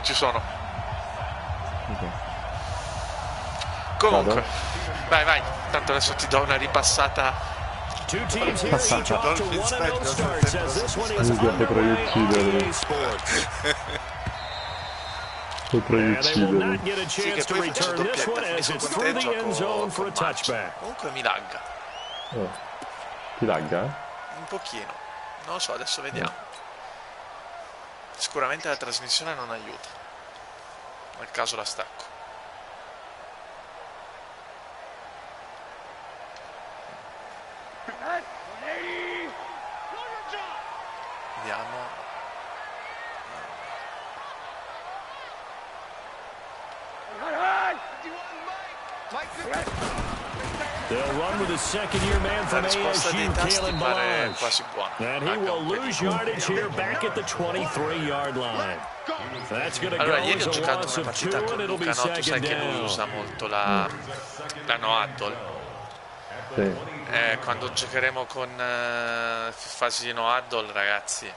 Ci sono. Okay. Comunque, vai, tanto adesso ti do una ripassata. Potrei uccidere. Sì, che poi faccio doppietta, mi sono contento, gioco con match. Comunque mi lagga. Ti lagga? Un pochino, non lo so, adesso vediamo. Sicuramente la trasmissione non aiuta, nel caso la stacco. Vediamo. La risposta dei tasti pare quasi buona. Allora, ieri ho giocato una partita con Luca, no? Tu sai che lui usa molto la no addle. Sì. Quando giocheremo con fasi di no addle, ragazzi,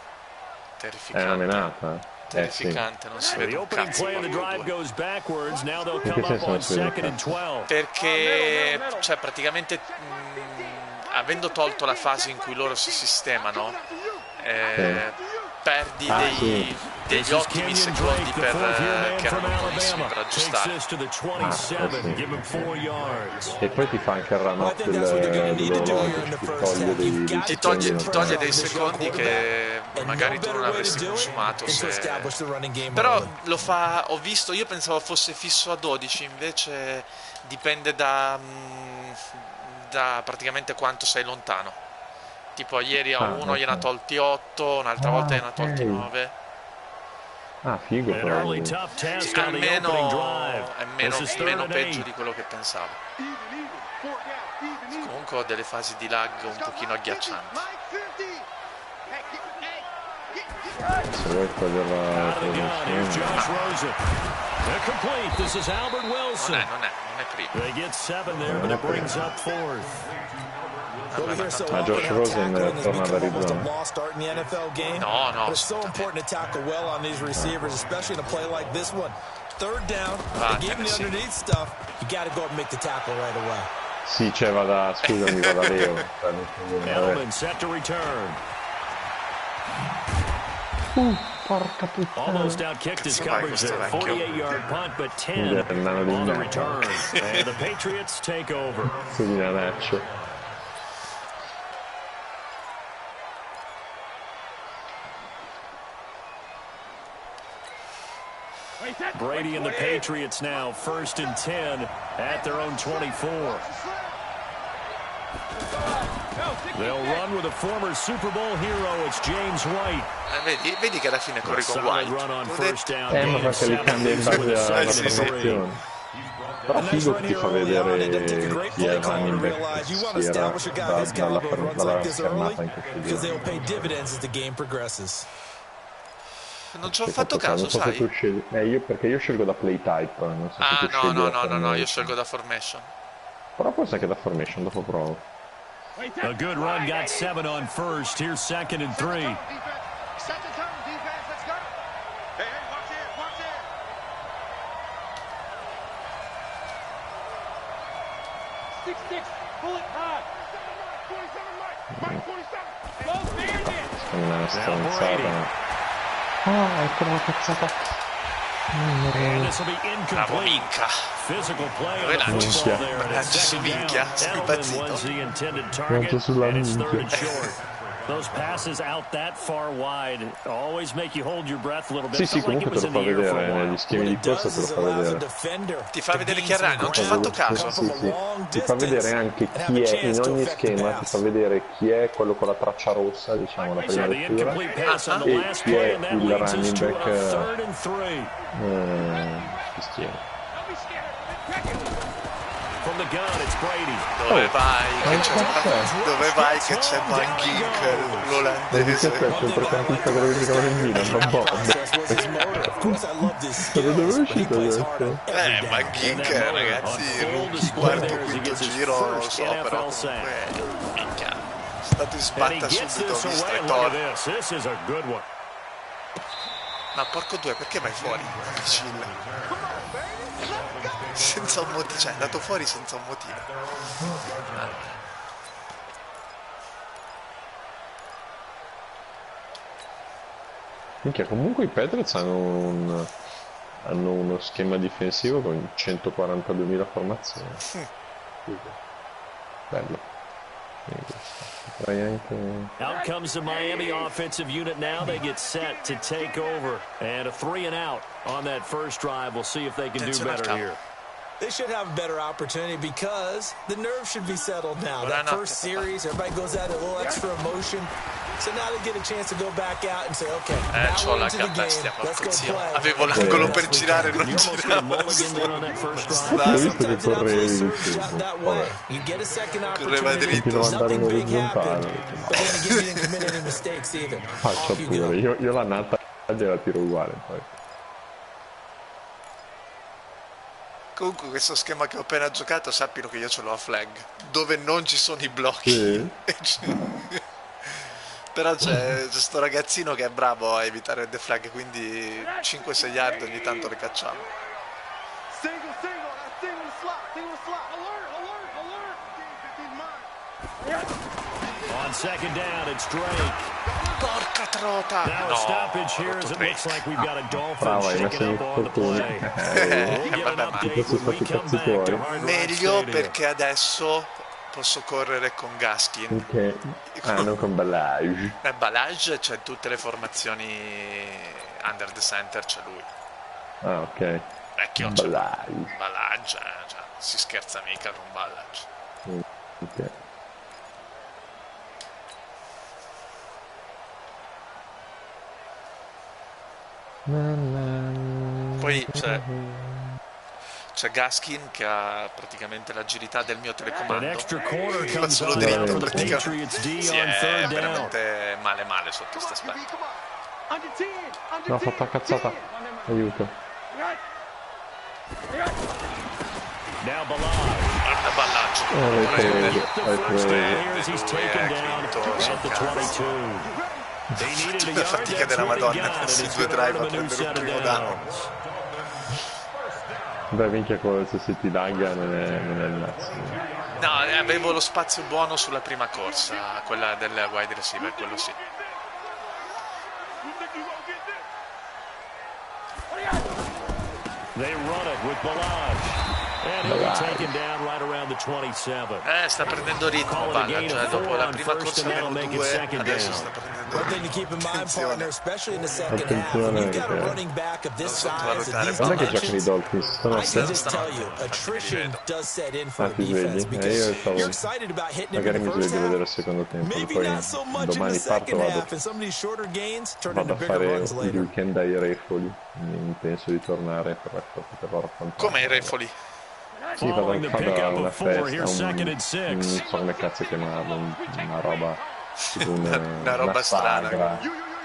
terrificante. È una menata. Terrificante, non si vede un cazzo. Perché, cioè, praticamente avendo tolto la fase in cui loro si sistemano, perdi degli ottimi secondi che erano buonissimi per aggiustare. E poi ti fa anche il run up dell'orologio, ti toglie dei secondi che magari tu non avresti consumato però lo fa, ho visto, io pensavo fosse fisso a 12, invece dipende da praticamente quanto sei lontano. Tipo ieri a uno gliene ha tolti 8, un'altra volta gliene ha tolti 9. Ah, figo, però. Almeno è meno peggio di quello che pensavo. Comunque ho delle fasi di lag un pochino agghiaccianti. Se vuoi togliere la trasmissione. Non è primo. Ma Josh Rosen torna da Arizona. No, sì, cioè vada, scusami, vada Leo. Porca puttana. Almost outkicked his coverage there. 48-yard punt, but 10 on the return. And the Patriots take over. Brady and the Patriots now 1st and 10 at their own 24. They'll run with a former Super Bowl hero. It's James White. Vedi che alla fine corri con White. Ma perché li cambia in base alla formazione. Però figo che ti fa vedere chi è il running back che si era dalla schermata in questo giro. Non ci ho fatto caso, sai? Perché io scelgo da play type. Non so se tu no, io scelgo da formation. Però può essere che da formation, dopo provo. A good run, got 7 on first. Here's 2nd and 3. Una stronzata. Ah, ecco la cazzata. Bravo, minchia. Dove lanci? Lanci su minchia, sei impazzito. Lancio sulla minchia. Those passes out that far wide always make you hold your breath a little bit. Sì, comunque te lo fa vedere negli schemi di corsa, te lo fa vedere. Ti fa vedere chi arranca, non ci ho fatto caso. Sì. Ti fa vedere anche chi è in ogni schema, ti fa vedere chi è quello con la traccia rossa, diciamo, la prima lettura, e chi è il running back che stiamo. Dove vai che c'è Van Gink, l'olandese? Sempre conquista quello che si chiama Nemmina, non dove è uscito questo? Van Gink, ragazzi, rookie, quarto, quinto giro, non lo so, però comunque, minchia, è stato in sbatta subito, visto e torno. Ma porco due, perché vai fuori? Imbecille. Senza un motivo, cioè è andato fuori senza un motivo. Minchia, comunque i Patriots hanno uno schema difensivo con 142.000 formazioni. Bello. Out comes the Miami offensive unit now. They get set to take over. And a 3 and out on that first drive. We'll see if they can do better here. They should have a better opportunity because the nerves should be settled now. That first series, everybody goes out a little extra emotion. So now they get a chance to go back out and say, okay, now we're into the game. Let's go play. Avevo l'angolo per girare, non girava. Sometimes it absolutely serves you that way. You get a second opportunity, nothing big happens, but then again, you didn't commit any mistakes either. Faccio pure, io la nata gliela tiro uguale poi. Comunque questo schema che ho appena giocato, sappilo che io ce l'ho a flag, dove non ci sono i blocchi. Sì. Però c'è sto ragazzino che è bravo a evitare the flag, quindi 5-6 yard ogni tanto le cacciamo. On second down, it's Drake. Porca trota! Now a stoppage here as it looks like we've got a Dolphin shaking up on the play. We'll get an update when we come back to Hard Rock Meglio Stadium. perché adesso posso correre con Gaskin. Non con Ballage. Ballage c'è tutte le formazioni under the center, c'è lui. Ah, ok. Vecchio Ballage. Ballage, cioè, si scherza mica con Ballage. Ok. Poi c'è Gaskin che ha praticamente l'agilità del mio telecomando. Va solo dritto praticamente. Sì, è veramente male sotto questo aspetto. No, ho fatto la cazzata. Aiuto. Now Ballage. Hai preso. Tutta fatica della Madonna, questi due drive a prendere un primo down. Beh, minchia, se ti lagga non è il massimo. No, avevo lo spazio buono sulla prima corsa, quella del wide receiver, quello sì. They run it with Ballage. And he'll be taken down right around the 27. Sta prendendo ritmo Ballage, dopo la prima corsa avevo 2, adesso sta prendendo One thing to keep in mind, partner, especially in the second half, when you've got a running back of this size and these dimensions, I can just tell you, attrition does set in for the defense because you're excited about hitting him in the first half, maybe not so much in the second half, and some of these shorter gains turn into bigger runs later. Il weekend ai Refoli, penso di tornare per poterlo raccontare. Come i Refoli? Sì, vado a fare una festa, non so come cazzo chiamarlo, una roba... una roba strana,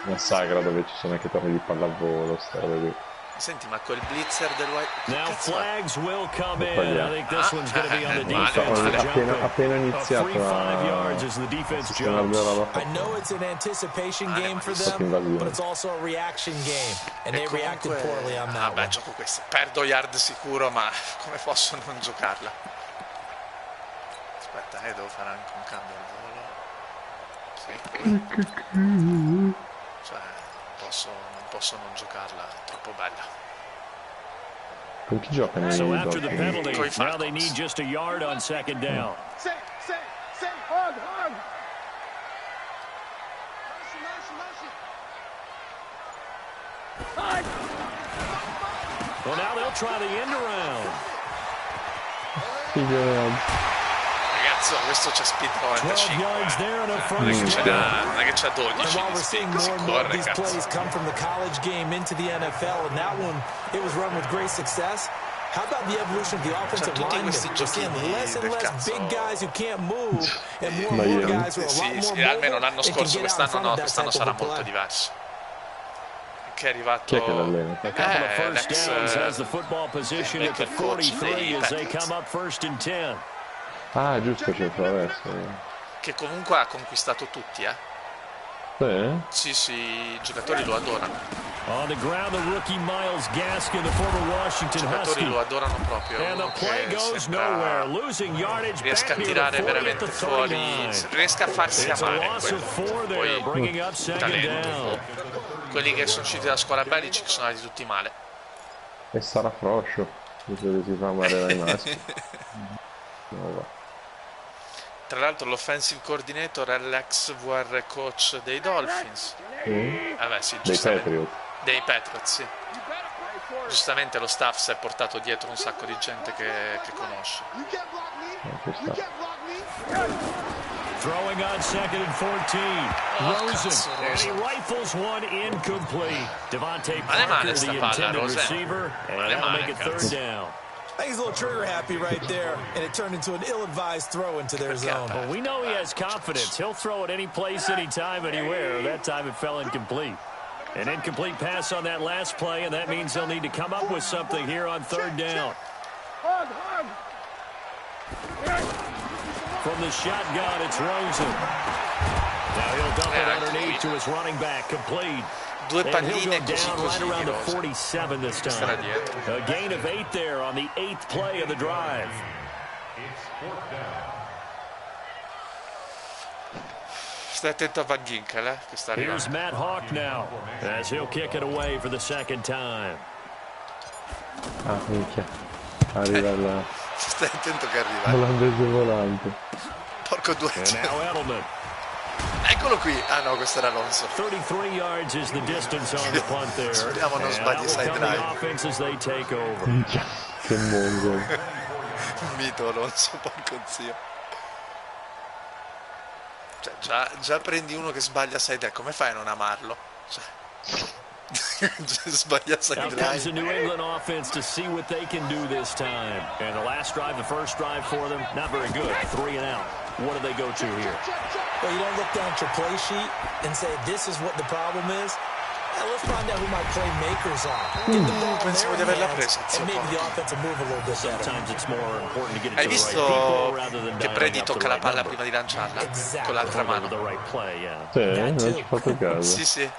una sagra dove ci sono anche tornei di pallavolo, sta roba qui. Senti, ma quel blitzer del white Now flags will come in. I think this one's going to be on the defense. Appena iniziato I know it's an anticipation game for them, but it's also a reaction game, and they reacted poorly on that one. Gioco questo, perdo yard sicuro, ma come posso non giocarla? Aspetta, devo fare anche un cambio al volo. Cioè, non posso non giocarla, è troppo bella. Con chi giocano So i after the penalty, Dolphins? now they need just a yard on second down. Well, now they'll try the end around. Ragazzo, questo c'è speed 95. Non è che c'ha 12 While di we're seeing speed, si more and more of corre, these cazzo. plays come from the college game into the NFL, and that one, it was run with great success. How about the evolution of the offensive line? We're seeing less and less big guys who can't move, and more guys who are a lot more mobile. Almeno l'anno and can scorso, get out in front of that quest'anno type sarà of a molto play. diverso. Che è arrivato Chi è che l'allena? First downs has the football position at the 43 as they come up first and 10. Ah, giusto, adesso. che comunque ha conquistato tutti, Sì? Sì, i giocatori lo adorano. On the ground, the rookie Myles Gaskin, the former Washington I giocatori Husky. lo adorano proprio. And the play goes nowhere, losing yardage riesca a back near tirare the 40 veramente at the fuori, 39. riesca a farsi It's a amare. loss of 4 there, bringing up second down. Quelli che sono usciti dalla scuola Belichick sono andati tutti male. E sarà froscio, se si fa amare dai maschi. No, va. Tra l'altro l'offensive coordinator è l'ex VR coach dei Dolphins. Vabbè, sì, Dei Patriot. Dei Patriots, sì. Giustamente lo staff si è portato dietro un sacco di gente che conosce. Throwing on second and 14. Rosen, and he rifles one incomplete. Devontae Parker, the intended receiver, and that'll make it third down. I think he's a little trigger happy right there, and it turned into an ill-advised throw into their zone. Well, we know he has confidence. He'll throw it any place, anytime, anywhere. That time it fell incomplete. An incomplete pass on that last play, and that means they'll need to come up with something here on third down. From the shotgun, it's Rosen. Now he'll dump it underneath to his running back, complete. Due And he'll palline go così down right around the così 47 this time. A gain of 8 there on the 8th play of the drive. Stai attento a Van Ginkel, che sta arrivando. Here's Matt Hawk now, as he'll kick it away for the second time. Ah, minchia. Arriva il Stai attento che arriva. olandese volante. Porco due. And now Edelman. Eccolo qui. Ah no, questo era Alonso. 33 yards is the distance on the punt there. Speriamo non And sbagli that will side come the drive. offense as they take over. Minchia, che mongo. Mito Alonso, porco zio. Cioè, già prendi uno che sbaglia side drive, come fai a non amarlo? Cioè, sbaglia side Now comes the drive. New England offense to see what they can do this time. And the last drive, the first drive for them, not very good. 3 and out. What do they go to here? Well, you don't look down at your play sheet and say, this is what the problem is. Let's find out who my playmakers are. Get the ball in Pensavo di their averla hands, presa, and maybe the offense will move a little bit better. Sometimes it's more important to get it Hai to the right visto people rather than che dialing Brady up the tocca la right palla number. prima di lanciarla? Exactly. Con l'altra With mano. the right play, yeah. Sì, non ci ho fatto caso. Sì, sì.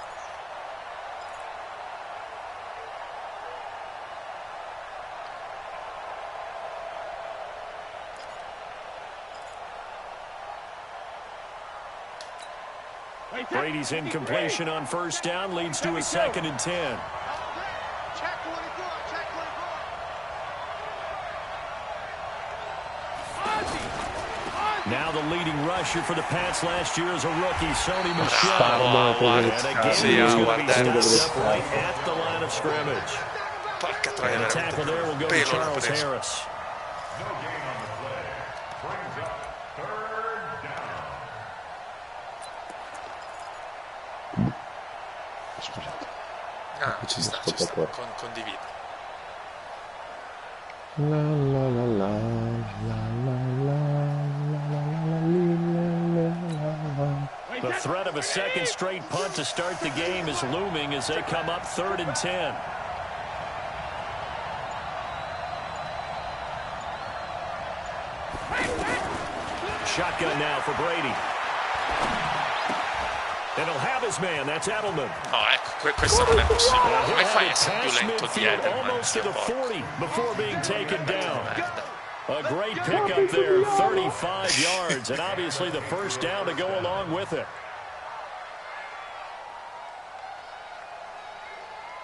Brady's incompletion on first down leads to a 2nd and 10. Now the leading rusher for the Pats last year is a rookie, Sony Michel. And again, Sì, he's a going to be guardare. stopped up right at the line of scrimmage. Porca troia, And the veramente tackle there will go to pelo l'ha Charles preso. Harris. Ah, ci sta, ci sta. Condivido. La la la la la la la. The threat of a second straight punt to start the game is looming as they come up 3rd and 10. Shotgun now for Brady. And he'll have his man. That's Edelman. No, ecco, questo non è possibile. Come fai a essere più Pass lento di midfield Edelman? almost to Zio the porco. 40 before being taken down. Merda. A great pickup there, 35 yards, and obviously the first down to go along with it.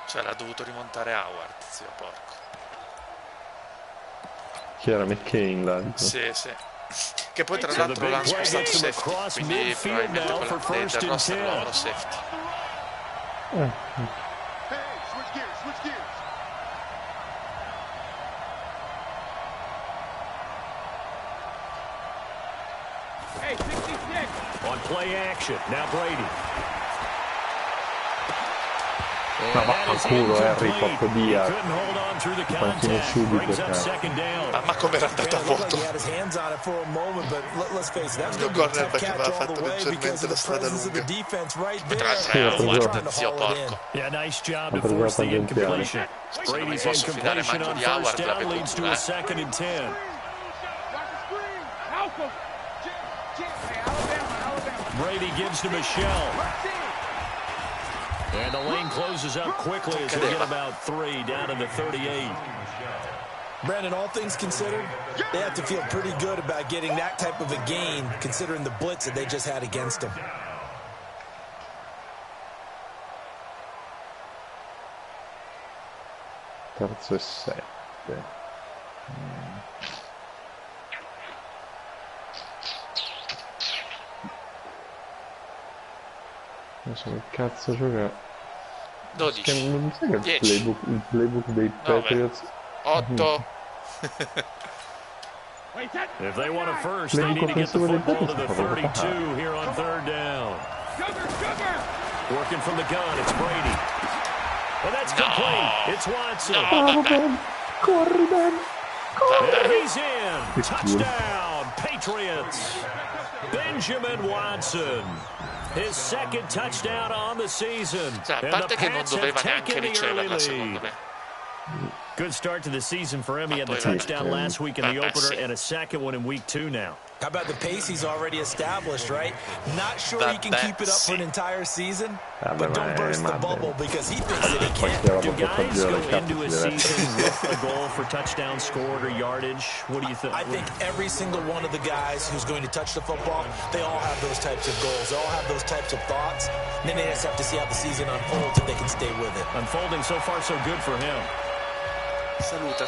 Cioè, l'ha dovuto rimontare Howard, zio porco. Chi era McCain l'altro? Sì, sì. Che poi tra l'altro l'hanno spostato safety, quindi probabilmente quella del roster nuovo safety. On play action, now Brady. Ma vaffanculo Harry, porco dia. Couldn't hold on through the Continua contact. subito, Brings up cazzo. second down. Ma come era andato a vuoto? He had his hands on it for a moment, but let's face it, that was Il going to be a corner tough perché catch aveva all fatto the way because leggermente of la the strada presence of the lunga. defense right Tra there. l'altro è Howard, zio Haul it in. porco. Yeah, nice job Ha to force the preso incompletion. Se non mi Brady's posso fidare incompletion manco on di first Howard, la down vedo leads to dura, a 2nd and 10. Brady gives to Michel. And the lane closes up quickly as they get about 3 down to the 38. Brandon, all things considered, they have to feel pretty good about getting that type of a gain, considering the blitz that they just had against them. Terzo e 7. Non so che cazzo giocare. 12. Non sai che 10. Il playbook dei Patriots 8. If they want a first, they need to get the football to the 32 here on 3rd down. Working from the gun, it's Brady. And that's complete. It's Watson. Corri, Ben! And he's in. Touchdown, Patriots. Benjamin Watson. His second touchdown on the season. Cioè, a parte che non doveva neanche riceverla, secondo me. Good start to the season for him. He had the touchdown last week in the opener and a second one in week 2 now. How about the pace he's already established, right? Not sure he can keep it up for an entire season, but don't burst the bubble because he thinks that he can. Do guys go into a season with a goal for touchdown scored or yardage? What do you think? I think every single one of the guys who's going to touch the football, they all have those types of goals. They all have those types of thoughts. And then they just have to see how the season unfolds if they can stay with it. Unfolding so far so good for him. Saluta.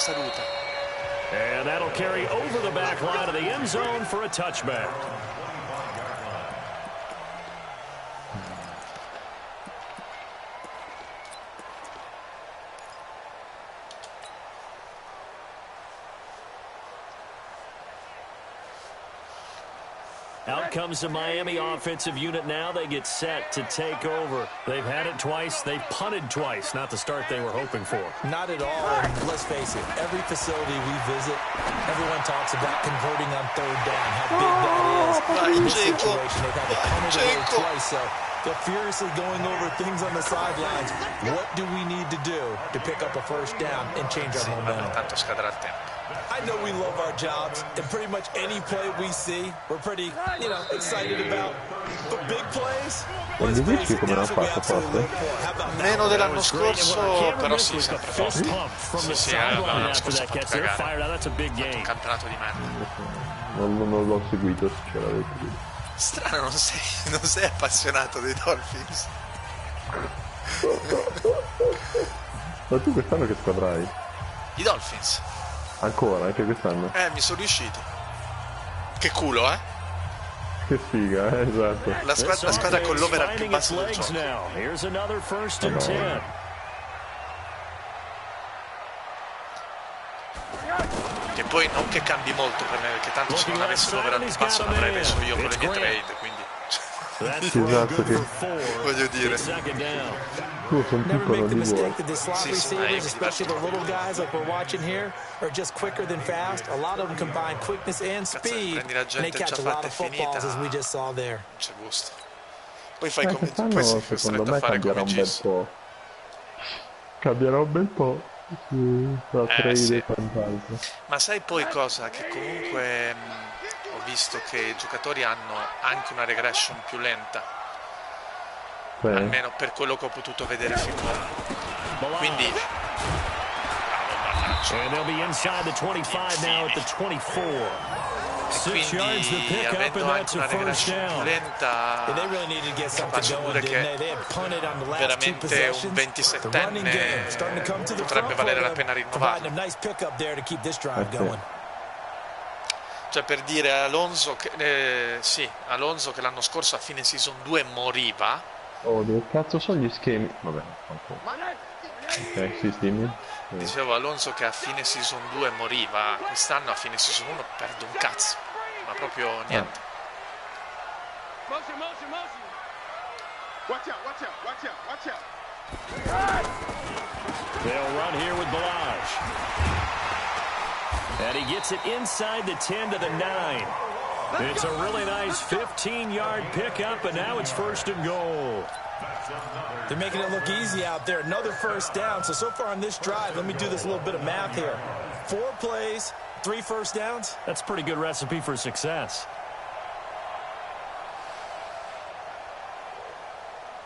And that'll carry over the back line of the end zone for a touchback. Out comes the Miami offensive unit now. They get set to take over. They've had it twice. They've punted twice. Not the start they were hoping for. Not at all. And let's face it, every facility we visit, everyone talks about converting on 3rd down, how big that is. In this situation, they've had to punt it away twice, so they're furiously going over things on the sidelines. What do we need to do to pick up a first down and change our momentum? Tanto scadrà il tempo. I know we love our jobs, and pretty much any play we see, we're pretty, excited about. But big plays, let's face it, that's what we absolutely live for. Meno dell'anno scorso, però sì, sempre forte. Sì, l'anno scorso ha fatto cagare. That's a big game. Campionato di merda. Non l'ho seguito, sinceramente. Strano, non sei appassionato dei Dolphins. Ma tu quest'anno che squadra hai? I Dolphins. Ancora, anche quest'anno? Mi sono riusciti. Che culo, eh? Che figa, esatto. La squadra con l'over più basso del gioco. Che poi non che cambi molto per me, perché tanto se non avessi l'over più basso l'avrei messo io con le mie trade, quindi... Esatto, che voglio dire. Tu sono piccolo di vuoi. Especially the little guys like we're watching here are just quicker than fast. A lot of them combine quickness and speed, and they catch a lot of footballs as we just saw there. C'è gusto. Poi fai come poi sei costretto a fare come Gis. Cambierà un bel po'. Tra trade e quant'altro. Ma sai poi cosa? Che comunque ho visto che i giocatori hanno anche una regression più lenta. Almeno per quello che ho potuto vedere finora. Quindi and they'll be inside the 25 now at the 24. 6 yards to pick up, and that's a first down. Lenta, capace pure che veramente un 27enne potrebbe valere la pena rinnovarlo. Cioè, per dire Alonso che Alonso che l'anno scorso a fine season 2 moriva. Oh, dove cazzo sono gli schemi? Vabbè, ancora. Ok, sì, dimmi. Dicevo Alonso che a fine season 2 moriva, quest'anno a fine season 1 perde un cazzo, ma proprio niente. They'll run here with Balaj. And he gets it inside the 10 to the 9. It's a really nice 15-yard pickup, and now it's 1st and goal. They're making it look easy out there. Another first down. So far on this drive, let me do this little bit of math here. 4 plays, 3 first downs. That's a pretty good recipe for success.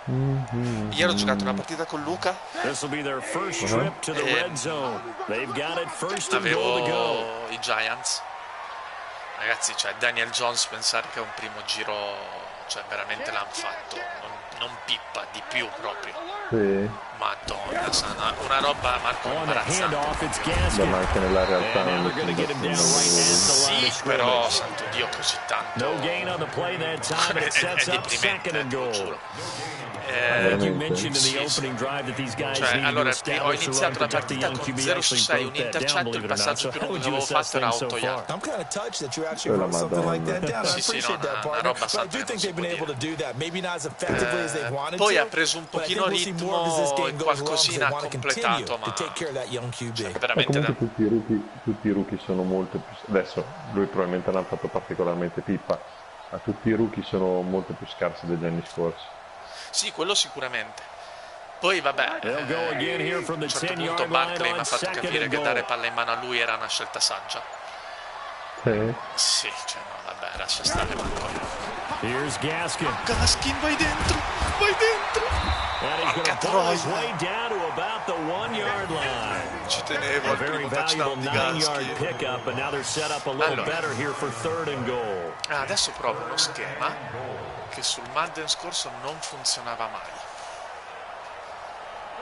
Ieri ho giocato una partita con Luca. Avevo i Giants. Ragazzi, cioè Daniel Jones, pensare che è un primo giro, cioè veramente l'hanno fatto, non pippa, di più proprio. Sì. Madonna, una roba, Marco, imbarazzante. Ma anche nella realtà non sì, però santo Dio, così tanto è deprimente, te lo giuro. Cioè, allora ho iniziato la partita con 0 su 6, un intercetto, il passaggio più lungo che avevo fatto era 8 yard. Sì, no, una roba santa che non si può dire. Poi ha preso un pochino ritmo e qualcosina ha completato, ma cioè, veramente comunque tutti i rookie sono molto più, adesso lui probabilmente l'ha fatto particolarmente pippa, ma tutti i rookie sono molto più scarsi degli anni scorsi. Sì, quello sicuramente. Poi vabbè, a un certo punto Barkley mi ha fatto capire che dare palla in mano a lui era una scelta saggia. Sì, cioè no, vabbè, lascia stare Gaskin, vai dentro, vai dentro. Porca troia. Ci tenevo al primo touchdown di Gaskin. Allora, adesso provo uno schema che sul Madden scorso non funzionava mai.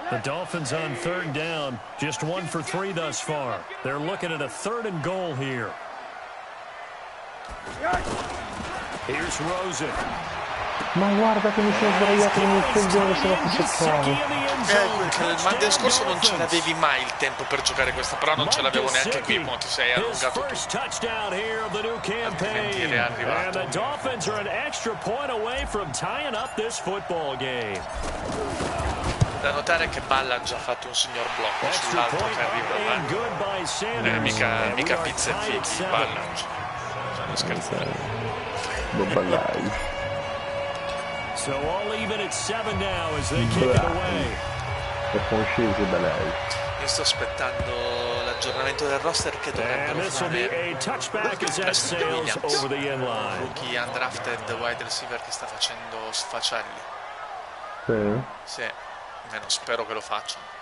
The Dolphins on 3rd down, just 1 for 3 thus far. They're looking at a 3rd and goal here. Here's Rosen. Ma guarda che mi sono sbagliato nel coglione, se la seccare. Nel Madden scorso non ce l'avevi mai il tempo per giocare questa, però non ce l'avevo neanche qui, mo ti sei allungato tu. Altrimenti eri arrivato. Da notare che Balla ha già fatto un signor blocco sull'altro che arriva, mica pizza e fichi, Balla. Non scherzare. Non ballai. So all even at 7 now as they kick it away. Io sto aspettando l'aggiornamento del roster che dovrebbero fare Williams, rookie undrafted wide receiver che sta facendo sfacelli. Sì, almeno spero che lo facciano.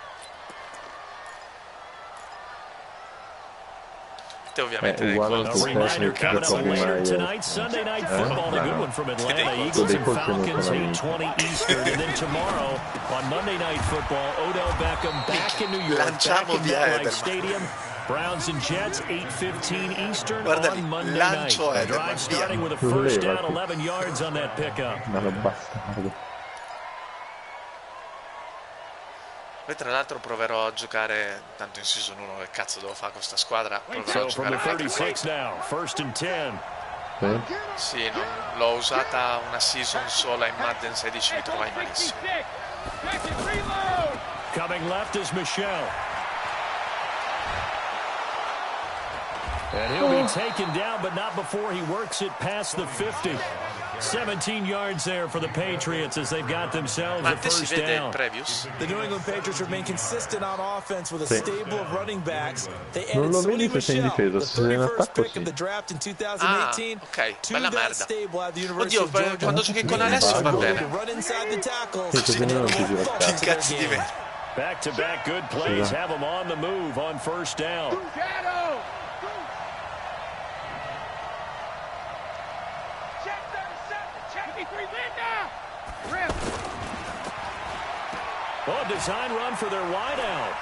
Ovviamente reminder coming up later tonight, Sunday Night Football, a good one from Atlanta. Eagles and Falcons, 8:20 Eastern, and then tomorrow on Monday Night Football, Odell Beckham back in New York, back in MetLife Stadium. Browns and Jets, 8:15 Eastern on Monday night. A drive starting with a first down, 11 yards on that pickup. Poi tra l'altro proverò a giocare, tanto in season 1 che cazzo devo fare con questa squadra, proverò a giocare first and 10. Sì, l'ho usata una season sola in Madden 16, mi trovai malissimo. Coming left is Michelle. And he'll be taken down, but not before he works it past the 50. 17 yards there for the Patriots as they've got themselves a first down. The New England Patriots remain consistent on offense with a stable of running backs. They added Non lo Sony vedi se sei in Michel, difesa, the se sei in 31st attacco pick of sì. the draft in 2018. Ok, bella that merda. stable at the University Oddio, of Georgia. quando giochi con Alessio va bene. Run inside the tackles. Sì, così non ti gira il cazzo. Cazzi di me. Back-to-back good plays have them on the move on first down. Oh, design run for their wideout.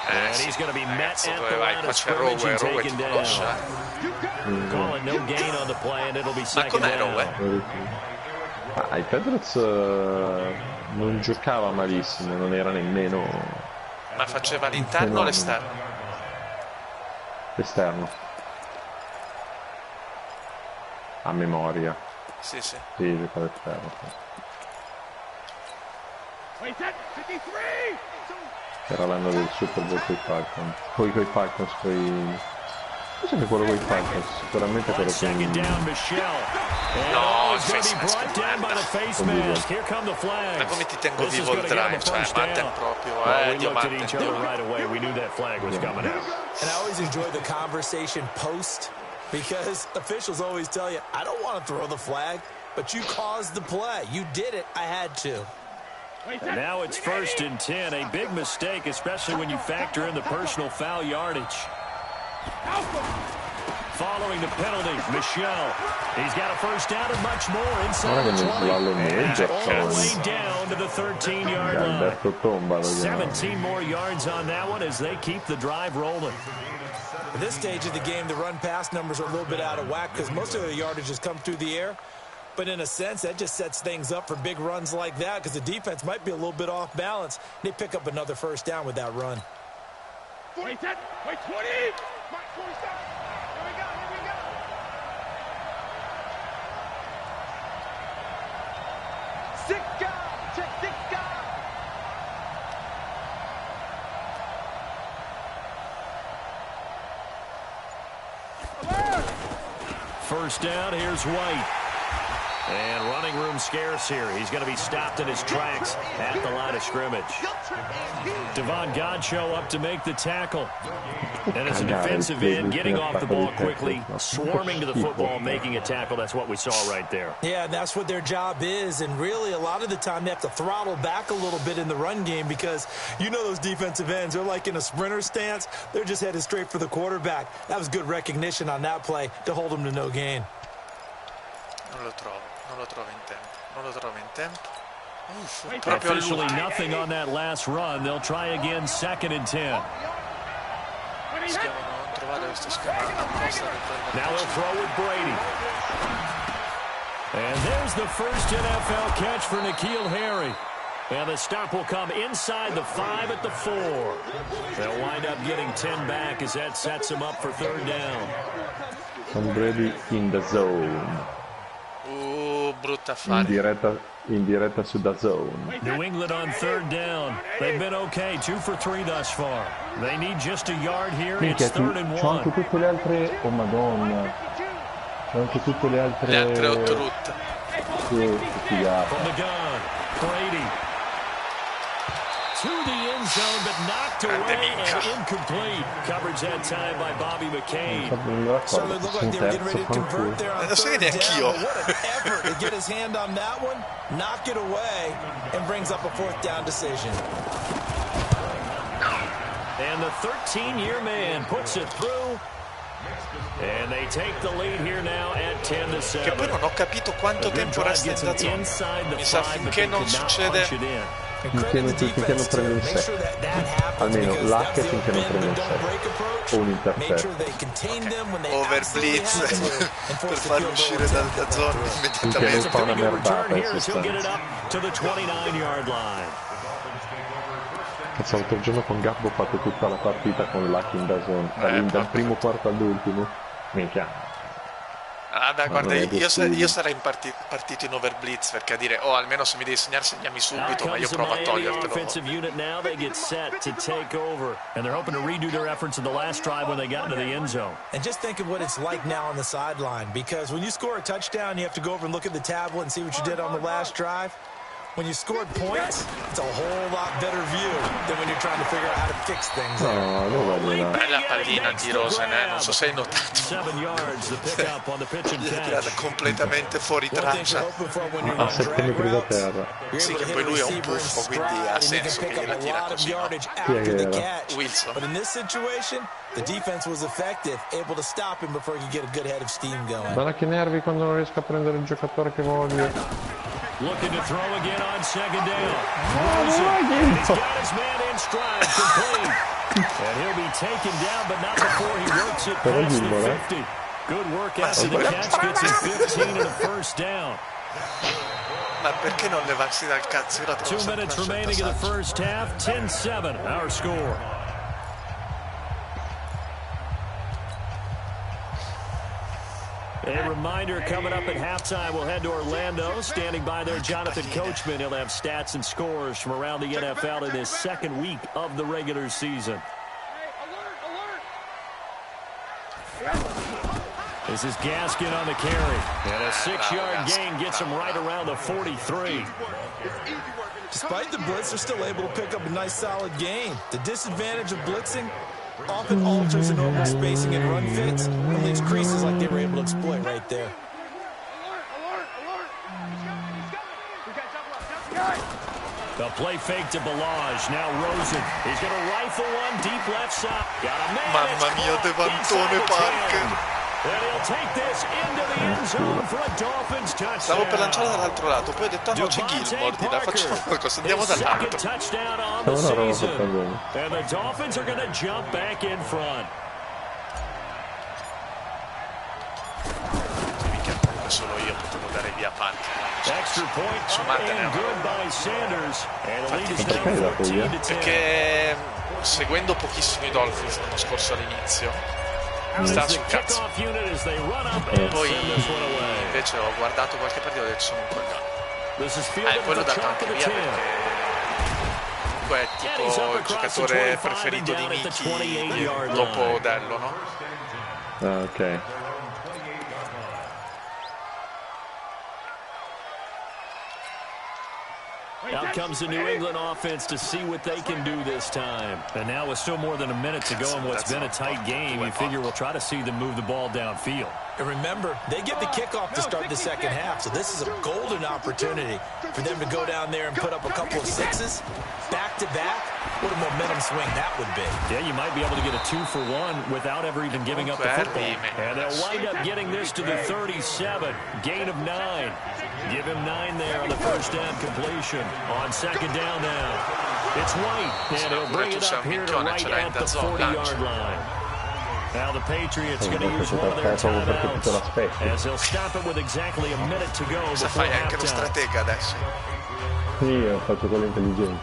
And he's going to be met at the line of scrimmage and taken down. Call it no gain on the play, and it'll be second down. I Patriots non giocava malissimo, non era nemmeno... Ma faceva l'interno o l'esterno? L'esterno. A memoria. Sì. Sì, giocava l'esterno. Era l'anno del Super Bowl con i Falcons. Poi con i Falcons, cos'è che quello con i Falcons? Sicuramente quello con... No, il face mask è merda. Ma come ti tengo vivo il drive? Cioè, Madden proprio, Dio Madden. And I always enjoy the conversation post, because officials always tell you, I don't want to throw the flag. but you caused the play. You did it. I had to. And now it's 1st and 10. A big mistake, especially when you factor in the personal foul yardage. Following the penalty, Michel. He's got a first down and much more inside the 20. And all the way down to the 13-yard line. 17 more yards on that one as they keep the drive rolling. At this stage of the game, the run-pass numbers are a little bit out of whack because most of the yardage has come through the air. But in a sense, that just sets things up for big runs like that because the defense might be a little bit off balance. They pick up another first down with that run. Wait, 20! Wait, 27! Here we go, here we go! Six guys! Check 6 guys! Alert! First down, here's White. And running room scarce here. He's going to be stopped in his tracks at the line of scrimmage. Devon Godchaux up to make the tackle. And as a defensive end, getting off the ball quickly, swarming to the football, making a tackle. That's what we saw right there. Yeah, that's what their job is. And really, a lot of the time, they have to throttle back a little bit in the run game because you know those defensive ends, they're like in a sprinter stance. They're just headed straight for the quarterback. That was good recognition on that play to hold them to no gain. Non lo trovo in tempo. Officially nothing on that last run. They'll try again, 2nd and 10. Now he'll throw with Brady. And there's the first NFL catch for N'Keal Harry. And the stop will come inside the 5 at the 4. They'll wind up getting 10 back as that sets them up for 3rd down. Tom Brady in the zone. Brutta affare. In diretta su da zone. New England on 3rd down. They've been okay, 2 for 3 thus far. They need just a yard here. It's 3rd and 1. C'ho anche tutte le altre. Oh madonna. C'ho anche tutte le altre. Le altre 8 rotte. Sì, figata. From the gun, Brady. To the end zone, but knocked away and incomplete. Coverage that time by Bobby McCain. Certainly looked like they were getting ready to convert there on 3rd down. What an effort to get his hand on that one, knock it away, and brings up a 4th down decision. And the 13-year man puts it through. And they take the lead here now at 10-7. Che poi non ho capito quanto tempo resta in da zona. Mi sa finché non succede. Finché non prende un set. Almeno l'H finché non prende un set. O un intercetto. Over blitz per farlo uscire da zona Finché non fa una merdata in sostanza. L'altro giorno con Gabbo ho fatto tutta la partita con l'H in da zone. Dal primo quarto all'ultimo. Minchia. Guarda, io sarei partito in overblitz perché a dire almeno se mi devi segnare segnami subito, ma io provo a togliertelo. And just think of what it's like now on the sideline, because when you score a touchdown, you have to go over and look at the tablet and see what you did on the last drive. When you scored points, it's a whole lot better view than when you're trying to figure out how to fix things. Bella pallina girosa, non so se hai notato. Tirata completamente fuori traccia. A 7 metri da terra. Sì, che poi lui è un buffo, quindi ha senso che gliela tira così, no? Wilson. But in this situation, the defense was effective, able to stop him before he could get a good head of steam going. Guarda che nervi quando non riesco a prendere il giocatore che voglio. Looking to throw again on 2nd down. He's got his man in stride, complete. And he'll be taken down, but not before he works it past the 50. Good work after the catch, gets him 15 and a first down. Ma perché non levarsi dal cazzo? 2 minutes remaining in the first half, 10-7, our score. A reminder coming up at halftime, we'll head to Orlando. Standing by there, Jonathan Coachman. He'll have stats and scores from around the NFL in this 2nd week of the regular season. This is Gaskin on the carry. And a 6-yard gain gets him right around the 43. Despite the blitz, they're still able to pick up a nice solid gain. The disadvantage of blitzing often alters the normal spacing and run fits and leaves creases like they were able to exploit right there. The play fake to Balaj. Now Rosen. He's going to rifle one deep left side. Got a man. Mamma mia, Devantone Parker. And he'll take this into the end zone for a Dolphins touchdown. Stavo per lanciare dall'altro lato, poi ho detto no, c'è Gilmore, di là facciamo qualcosa, andiamo dall'altro. Touchdown on the season. And the Dolphins are going to jump back in front. Solo io potevo dare via Parker. Extra point su Madden and good by Sanders. And the lead is now 14-10. Perché seguendo pochissimo i Dolphins l'anno scorso all'inizio sta sul cazzo. Poi invece ho guardato qualche partita e ho detto sono un coglione. Quello da tanto via perché comunque è tipo il giocatore preferito di Mickey dopo Dello, no? Ah, ok. Out comes the New England offense to see what they can do this time. And now with still more than a minute to go in what's been a tight game, you figure we'll try to see them move the ball downfield. And remember, they get the kickoff to start the second half, so this is a golden opportunity for them to go down there and put up a couple of sixes back-to-back. What a momentum swing that would be. Yeah, you might be able to get a 2-for-1 without ever even giving up the football. And they'll wind up getting this to the 37, gain of 9. Give him 9 there on the first down completion. On second down now. It's White, and he'll bring it up here to right at the 40-yard line. Now the Patriots going to use one of their timeouts as they'll stop it with exactly a minute to go before fai anche lo stratega adesso? Sì, io faccio quello intelligente.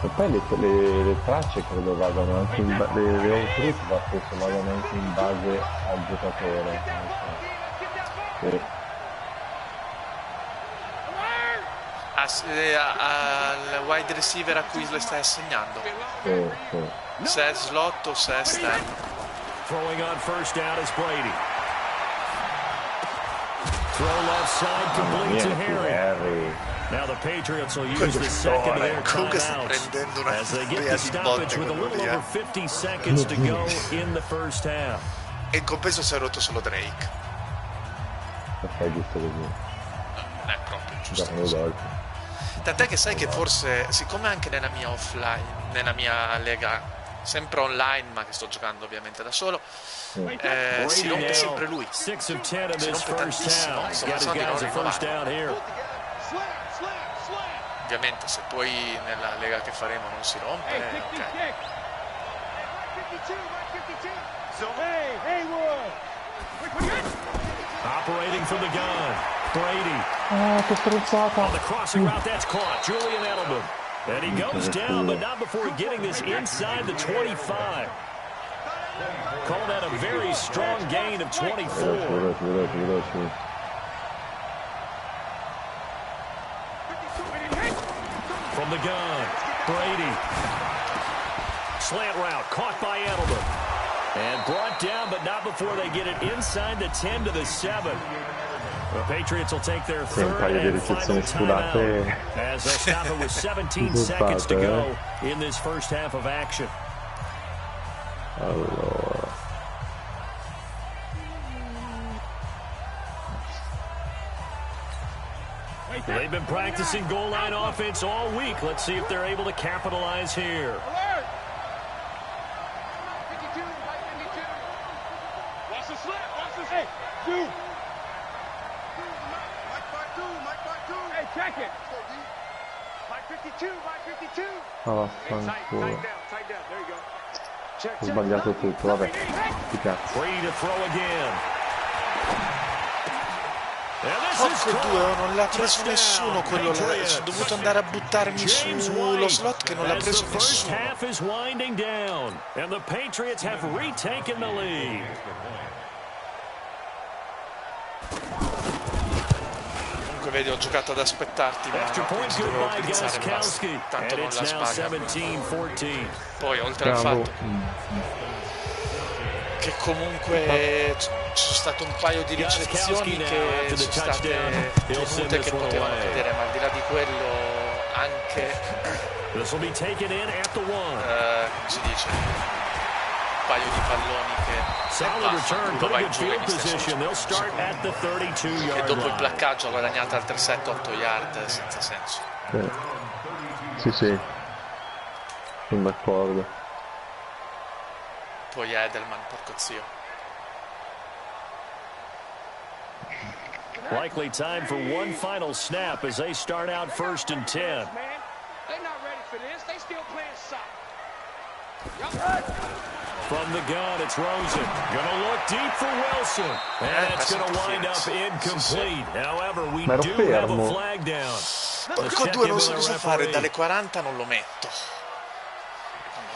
E poi le tracce credo vadano anche in base, le home penso vadano anche in base al giocatore. Al wide receiver a cui le stai assegnando. Se è slot o se è esterno. Throwing on first down is Brady. Throw left side complete to Harry. Now the Patriots will use the second of their timeouts as they get the stoppage with a little over 50 seconds to go in the first half. E in compenso si è rotto solo Drake. Fai giusto così. Non è proprio giusto. Tant'è che sai che forse, siccome anche nella mia offline, nella mia Lega, sempre online, ma che sto giocando ovviamente da solo, si rompe sempre lui. Si rompe tantissimo. Sto pensando di non rinnovare. Ovviamente se poi nella Lega che faremo non si rompe, ok. Operating from the gun, Brady. Che stronzata. On the crossing route, that's caught. Julian Edelman. And he goes down, but not before getting this inside the 25. Call that a very strong gain of 24. From the gun, Brady. Slant route, caught by Edelman. And brought down, but not before they get it inside the 10 to the 7. The Patriots will take their third and final timeout as they'll stop it with 17 seconds to go in this first half of action. Allora. They've been practicing goal line offense all week. Let's see if they're able to capitalize here. Ho sbagliato tutto, vabbè. Che cazzo. Porco due, non l'ha preso nessuno quello là. Sono dovuto andare a buttarmi sullo slot che non l'ha preso nessuno. Comunque vedi, ho giocato ad aspettarti, ma se dovevo blitzare basta. Tanto non la sbaglio. Poi oltre al fatto che comunque ci sono state un paio di ricezioni che sono state tenute, che potevano cadere, ma al di là di quello anche come si dice, paio di palloni che dopo il placcaggio ha guadagnato altre 7-8 yard senza senso. Sì, sono d'accordo. Poi Edelman, porco zio. Likely time for one final snap as they start out 1st and 10. They're not ready for this. They still playing soft. From the gun, it's Rosen. Gonna look deep for Wilson. And it's gonna wind up incomplete. However, we do have a flag down. Porco due, non so cosa fare. Dalle 40 non lo metto.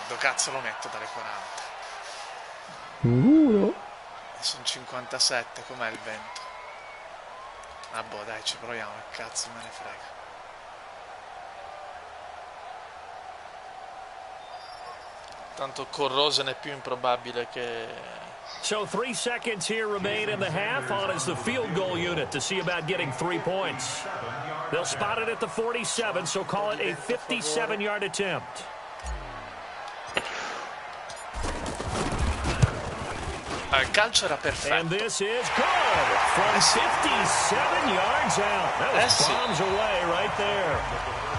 Dove cazzo lo metto dalle 40? Sono 57, com'è il vento? Ah boh, dai, ci proviamo, che cazzo me ne frega. Tanto con Rosen è più improbabile che... So 3 seconds here remain in the half on as the field goal unit to see about getting 3 points. They'll spot it at the 47, so call it a 57-yard attempt. Il calcio era perfetto. And this is good from 57 yards out. That was bombs away right there.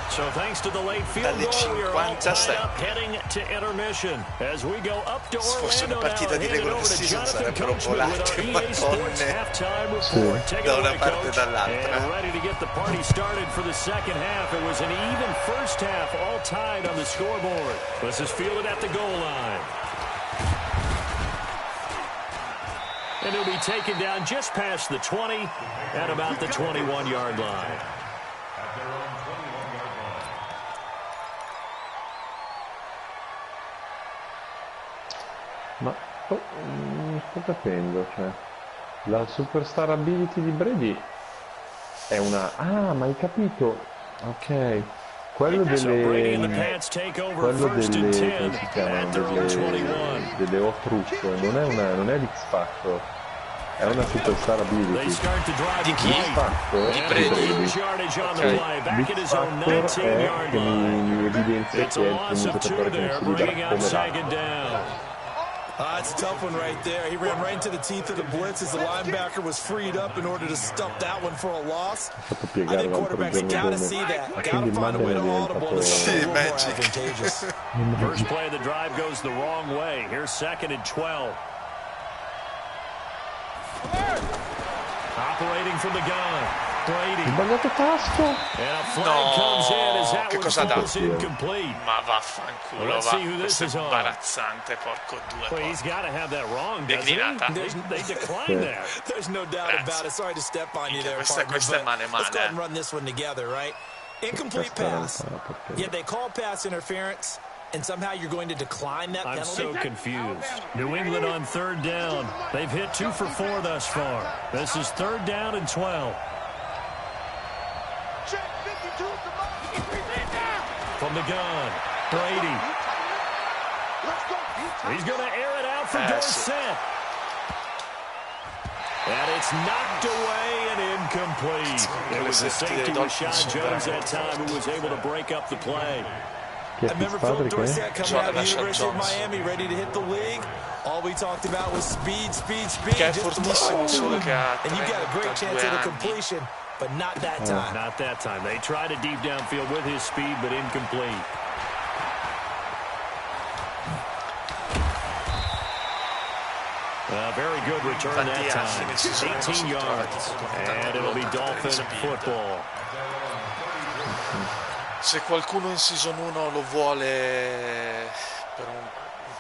So thanks to the late field goal, we are all tied up heading to intermission. As we go up to Orlando now, handed over to Jonathan Coachman with our EA Sports halftime report. Take it away, Coach. And ready to get the party started for the second half. It was an even first half, all tied on the scoreboard. This is fielded at the goal line. And he'll be taken down just past the 20 at about the 21-yard line. Ma sto capendo, cioè, la superstar ability di Brady è una... Ah, ma hai capito? Ok. Quello delle... come si chiamano? Delle hot route, non è l'X Factor, è una superstar ability. Di chi? Di Brady. L'X Factor è che mi evidenzia che è il giocatore che non si libera come l'altro. It's a tough one right there. He ran right into the teeth of the blitz as the linebacker was freed up in order to stuff that one for a loss. I think quarterbacks got to see that. Got to find a way to audible to something more advantageous. First play of the drive goes the wrong way. Here's 2nd and 12. Operating from the gun. Brady. Sbagliato tasto. No, che cosa dà? Ma vaffanculo, va. Questo è imbarazzante, porco due. Declinata. They declined there. There's no doubt about it. Sorry to step on you there, questa è male. Let's go ahead and run this one together, right? Incomplete pass. Yeah, they call pass interference. And somehow you're going to decline that penalty? I'm so confused. New England on 3rd down. They've hit 2 for 4 thus far. This is 3rd down and 12. From the gun, Brady. He's going to air it out for Dorsett. And it's knocked away and incomplete. It was a safety Rashad Jones that time who was able to break up the play. I remember Phil Dorsett coming out of the University of Miami ready to hit the league. All we talked about was speed. Che è fortissimo, solo che ha and you got a great chance at a completion, but not that time. Not that time. They tried a deep downfield with his speed, but incomplete. Very good return that time. 18 yards. And it'll be Dolphin football. Se qualcuno in Season 1 lo vuole per un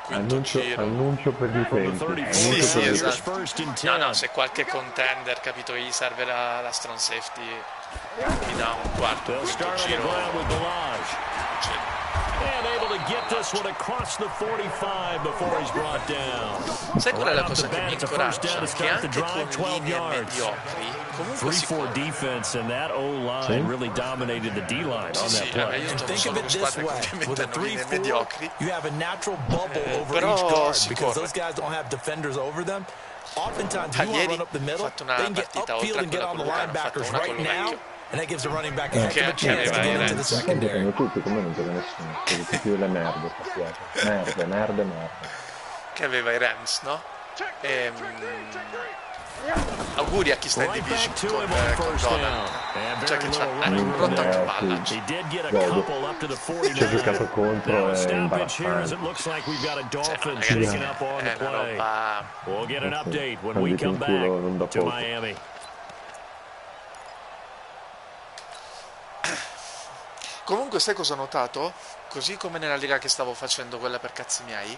quinto giro, annuncio per i tempi. Sì, esatto. No, se qualche contender, capito, gli serve la strong safety, mi dà un quarto, un quinto giro. And able to get this one across the 45 before he's brought down. Sai qual è la cosa che mi incoraggia? Che anche con linee mediocri, comunque 3-4 defense and that O-line really dominated the D-line on that play. And think of it this way, with a 3-4, you have a natural bubble over each guard because those guys don't have defenders over them. Oftentimes, you want to run up the middle, they can get upfield and get on the linebackers right now. And that gives the running back a heck of a chance to get into the secondary. Tutti, come non c'era nessuno, tutti le merde. che aveva i Rams, no? Auguri a chi sta in division con Donald, cioè che c'ha rotto anche palla. Ci ho giocato contro e è imbarazzante. È una roba. Andito in culo non da poco. Comunque sai cosa ho notato? Così come nella Lega che stavo facendo quella per cazzi miei,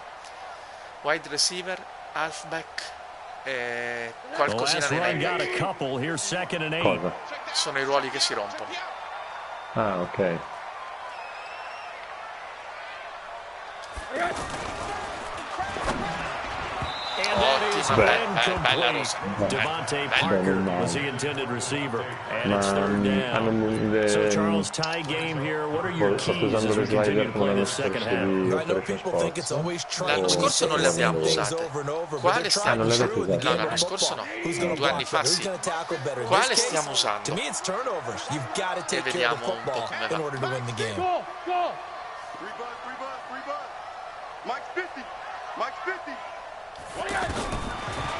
wide receiver, halfback e qualcosina nei linebacker. Cosa? Sono i ruoli che si rompono. Ah, ok. Bella rosa. Devontae Parker was the intended receiver, and it's third down. So Charles, tie game here. What are your keys as we continue to play the second half? L'anno scorso non le abbiamo usate. Quale stiamo usando? No, l'anno scorso no. 2 anni fa sì. Quale stiamo usando? E vediamo un po' come va.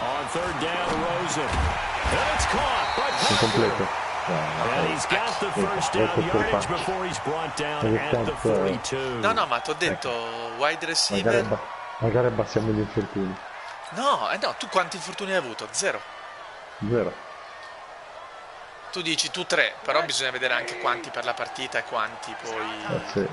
On third down, Rosen. And it's caught. Incompleto. And he's got the first down yardage before he's brought down at the 42. No, ma ti ho detto wide receiver. Magari abbassiamo gli infortuni. No, tu quanti infortuni hai avuto? 0. 0. Tu dici tu 3, però bisogna vedere anche quanti per la partita e quanti poi. Sì.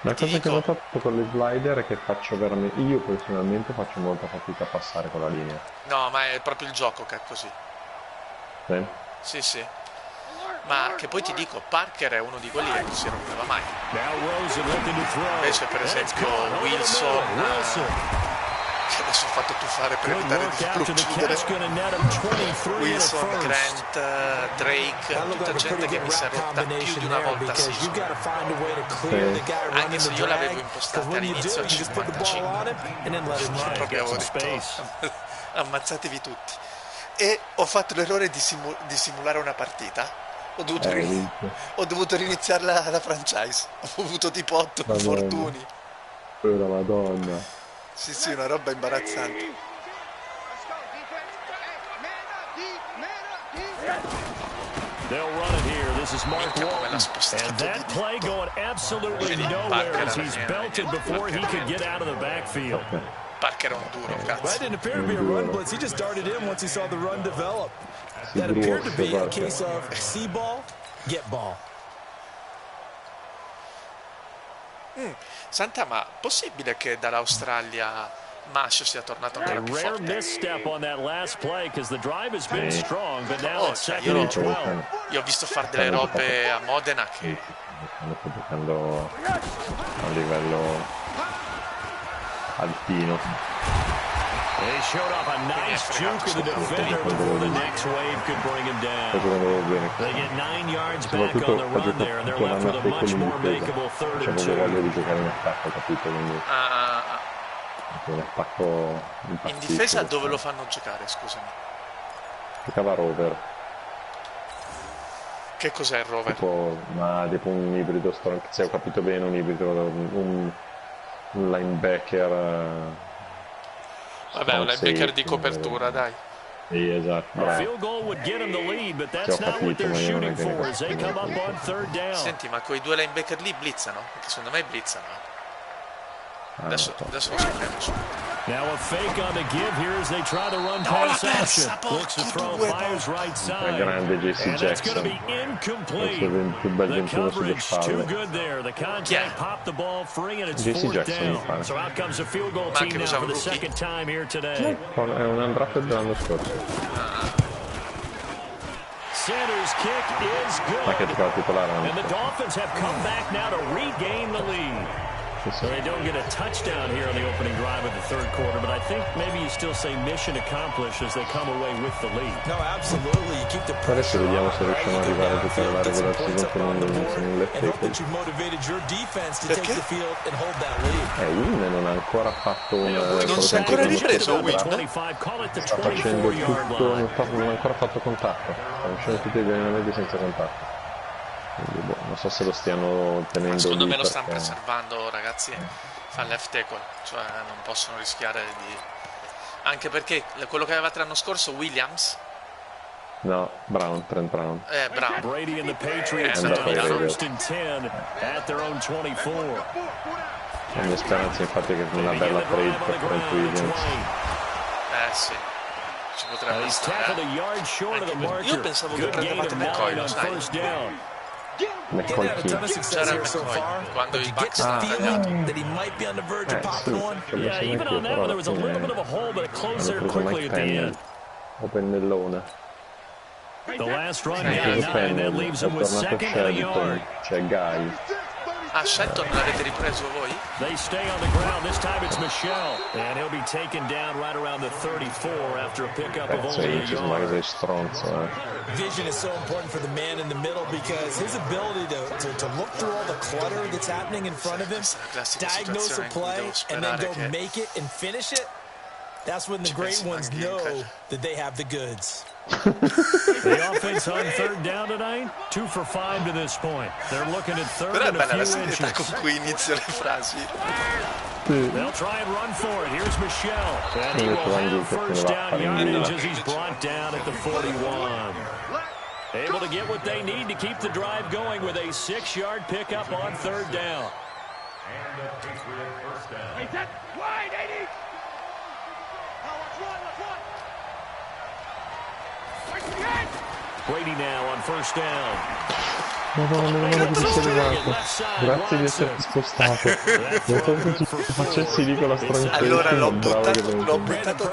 La cosa che ho notato con le slider è che faccio veramente, io personalmente faccio molta fatica a passare con la linea. No, ma è proprio il gioco che è così. Sì? Sì. Ma che poi ti dico, Parker è uno di quelli che non si rompeva mai. Invece per esempio Wilson, che adesso ho fatto tuffare per evitare di uccidere, Wilson, Grant, Drake, tutta gente che mi si è rotta più di una volta a season. Anche se io l'avevo impostata all'inizio al 55, proprio avevo detto ammazzatevi tutti. E ho fatto l'errore di simulare una partita. Ho dovuto riniziare la franchise. Ho avuto tipo 8 infortuni. La Madonna. Sì, una roba imbarazzante. They'll run it here. This is Mark Walton. And that play going absolutely nowhere as he's belted before he could get out of the backfield. Parker è un duro, cazzo. That didn't appear to be a run blitz. He just darted in once he saw the run develop. That appeared to be a case of see ball, get ball. Santa, ma possibile che dall'Australia Mascio sia tornato ancora più forte? Io ho visto fare delle robe a Modena che sto giocando a livello altino. They showed up a nice juke of the defender before the next wave could bring him down. They get 9 yards back on the run there, and they're left with a much more makeable third and 2. Voglio di giocare in attacco, capito? Quindi un attacco in difesa dove lo fanno giocare, scusami? Giocava rover. Che cos'è il rover? Tipo un ibrido, se ho capito bene, un ibrido, un linebacker. Vabbè, un linebacker di copertura, dai. Sì, esatto. Senti, ma quei 2 linebacker lì blitzano? Perché secondo me blitzano. Adesso lo sapremo. Now a fake on the give here as they try to run pass action. Looks to throw, fires right side. Grande JC And it's going to be incomplete. The coverage too good there. The contact popped the ball free, and it's 4th down. So out comes the field goal team now for the second time here today. È un undrafted dell'anno scorso. Center's kick is good. And the Dolphins have come back now to regain the lead. So they don't get a touchdown here on the opening drive of the third quarter, but I think maybe you still say mission accomplished as they come away with the lead. No, absolutely. You keep the Adesso pressure vediamo on. se riusciamo a arrivare a giocare la regular season con un left and hope tackle. that you've motivated your defense to take the field and hold that lead. Win non ha ancora fatto non si è ancora ripreso Win. Sta facendo tutto, non ha ancora fatto contatto. Sta facendo tutti gli allenamenti senza contatto. Quindi, non so se lo stiano tenendo secondo lì me lo stanno perché... preservando, ragazzi. Fa left tackle, cioè non possono rischiare di... Anche perché quello che avevate l'anno scorso, Williams... No, Trent Brown. Brown. Brady and the Patriots now first and 10 at their own 24. La mia speranza infatti è che una bella trade per Trent Williams. Sì, ci potrebbe stare. Io pensavo che prendevate McCoy, sai? McCoy chi? C'era McCoy quando i Bucks stanno tagliati. Sì, Yeah, even on that one, there was a little bit of a hole, but it closed there quickly at the end. O pennellone. The last run down 9, that leaves him with second and a yard. C'è Guy. Ah, Shelton l'avete ripreso voi? They stay on the ground. This time it's Michel. And he'll be taken down right around the 34 after a pickup of only a yard. Vision is so important for the man in the middle because his ability to look through all the clutter that's happening in front of him, diagnose a play, and then go make it and finish it. That's when the great ones know that they have the goods. The offense on third down tonight, 2 for 5 to this point. They're looking at third and a few inches. Con cui inizio le frasi. They'll try and run for it. Here's Michel. And he will have first down yardage as he's brought down at the 41. Able to get what they need to keep the drive going with a 6-yard pickup on third down. And the Patriot first down. Hey, that wide, 80. Brady now on first down. Grazie di esserti spostato. Non so se ci facessi lì con la stranezza. Allora l'ho buttato dentro dopo ho detto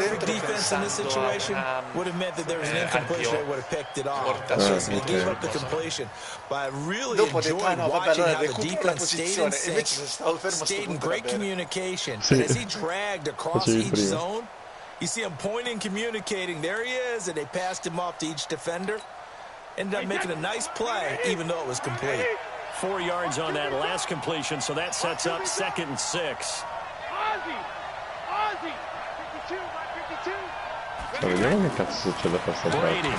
vabbè, allora recupero la posizione, e invece se stavo fermo You see him pointing, communicating. There he is, and they passed him off to each defender. Ended up making a nice play, even though it was complete. 4 yards on that last completion, so that sets up 2nd and 6. Ozzy, 52, Vediamo che cazzo succede a questa Brady.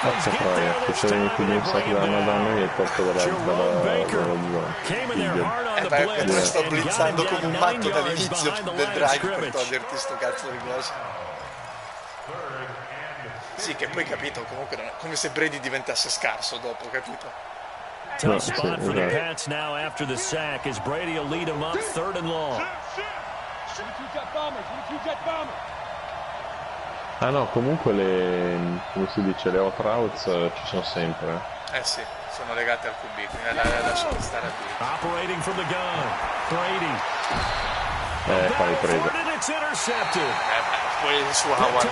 Cazzo troia, che c'è venuto lì un sacco da Madden e porto dalla zona. Sto blizzando come un matto dall'inizio del drive per toglierti sto cazzo di cosa. Sì, che poi capito, comunque non è come se Brady diventasse scarso dopo, capito? Tough spot for the Pats now after the sack as Brady will lead them up 3rd and long. Ah no, comunque come si dice, le hot routes ci sono sempre. Sì, sono legate al QB, quindi lasciamo stare a dire. Operating from the gun, Brady. Fai presa. Poi su Howard.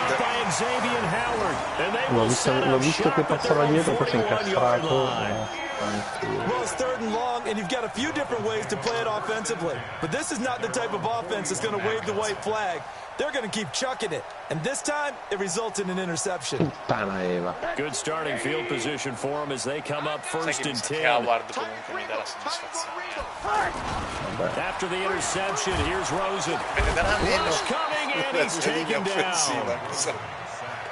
L'ho visto che passava dietro, poi si è incastrato. Well, it's 3rd and long, and you've got a few different ways to play it offensively. But this is not the type of offense that's going to wave the white flag. They're going to keep chucking it. And this time, it results in an interception. Puttana Eva. Good starting field position for them as they come up 1st and 10. Howard comunque mi dà la soddisfazione. After the interception, here's Rosen. Rush coming, and he's taken down.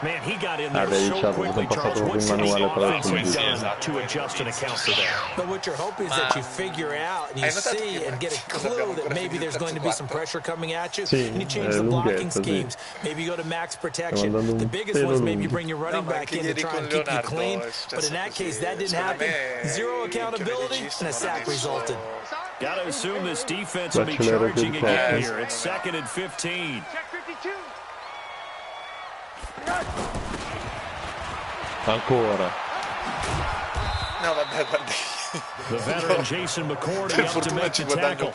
Man, he got in there so quickly, Charles. What's the offense done to adjust and account for that? But what you're hoping is that you figure out and you see and get a clue that maybe there's going to be some pressure coming at you, and you change the blocking schemes. Maybe you go to max protection. The biggest ones, maybe you bring your running back in to try and keep you clean. But in that case, that didn't happen. Zero accountability, and a sack resulted. Got to assume this defense will be charging again here. It's 2nd and 15. Ancora. No, vabbè, guarda. The veteran Jason McCourty up to make the tackle.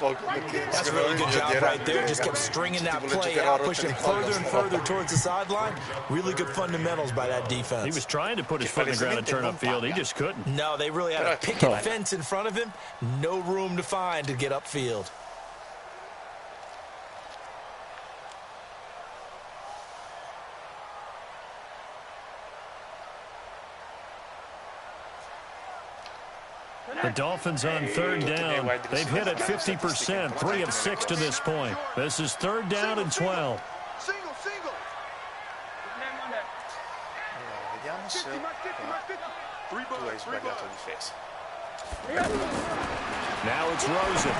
That's a really good job right there. Just kept stringing that play out, pushing further and further towards the sideline. Really good fundamentals by that defense. He was trying to put his foot in the ground and turn upfield. He just couldn't. No, they really had a picket fence in front of him. No room to find to get upfield. The Dolphins on 3rd down. They've hit at 50%, 3 of 6 to this point. This is 3rd down and 12. vediamo se tu hai sbagliato difesa. Now it's Rosen.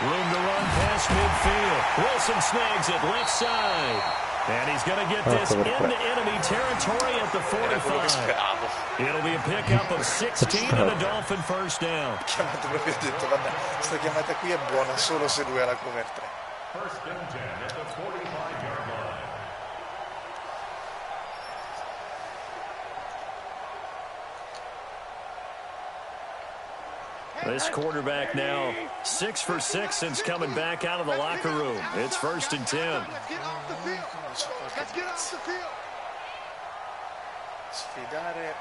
Room to run past midfield. Wilson snags it left side. And he's going to get this into enemy territory at the 45. It'll be a pickup of 16 and a Dolphin first down. Chiamato proprio, ho detto, vabbè, questa chiamata qui è buona solo se lui ha la cover 3. First and 10 at the 45-yard line. This quarterback now 6 for 6 since coming back out of the locker room. It's first and 10. Let's get off the field. Let's get off the field. Sfidare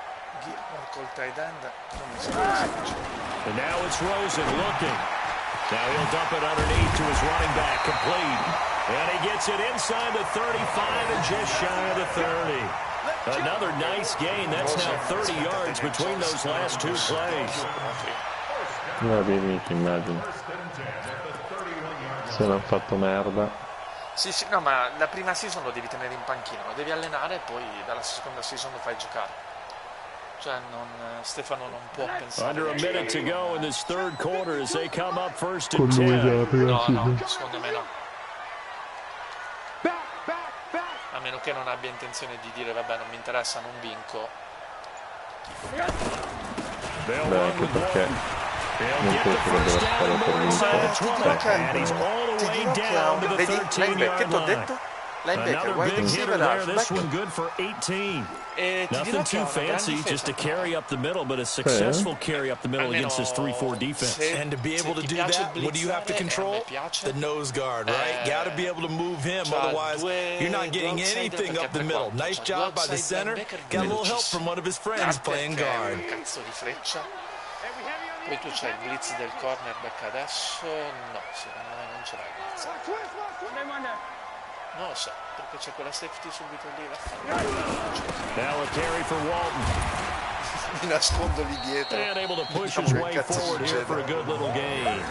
col tight end non mi sembra semplice. And now it's Rosen looking. Now he'll dump it underneath to his running back, complete. And he gets it inside the 35 and just shy of the 30. Another nice gain. That's now 30 yards between those last two plays. Vedi, immagino. Se l'hanno fatto merda. Sì, no, ma la prima season lo devi tenere in panchina, lo devi allenare e poi dalla seconda season lo fai giocare. Cioè, Stefano non può pensare. Under a minute to go in this third quarter as they come up first and 10. No, secondo me no. A meno che non abbia intenzione di dire, vabbè, non mi interessa, non vinco. Beh, anche perché non penso che deve stare per vincere. Vedi, linebacker, ti ho detto? Linebacker, wide receiver, this one good for 18. Nothing too fancy, just a carry up the middle, but a successful carry up the middle against this 3-4 defense. And to be able to do that, what do you have to control? The nose guard, right? Got to be able to move him, otherwise you're not getting anything up the middle. Nice job by the center. Got a little help from one of his friends playing guard. Cazzo di freccia. Poi tu c'hai il blitz del cornerback adesso? No, secondo me non ce l'hai il blitz. Non lo so, perché c'è quella safety subito lì. Now a carry for Walton. Mi nascondo lì dietro. And able to push his way forward here for a good little gain.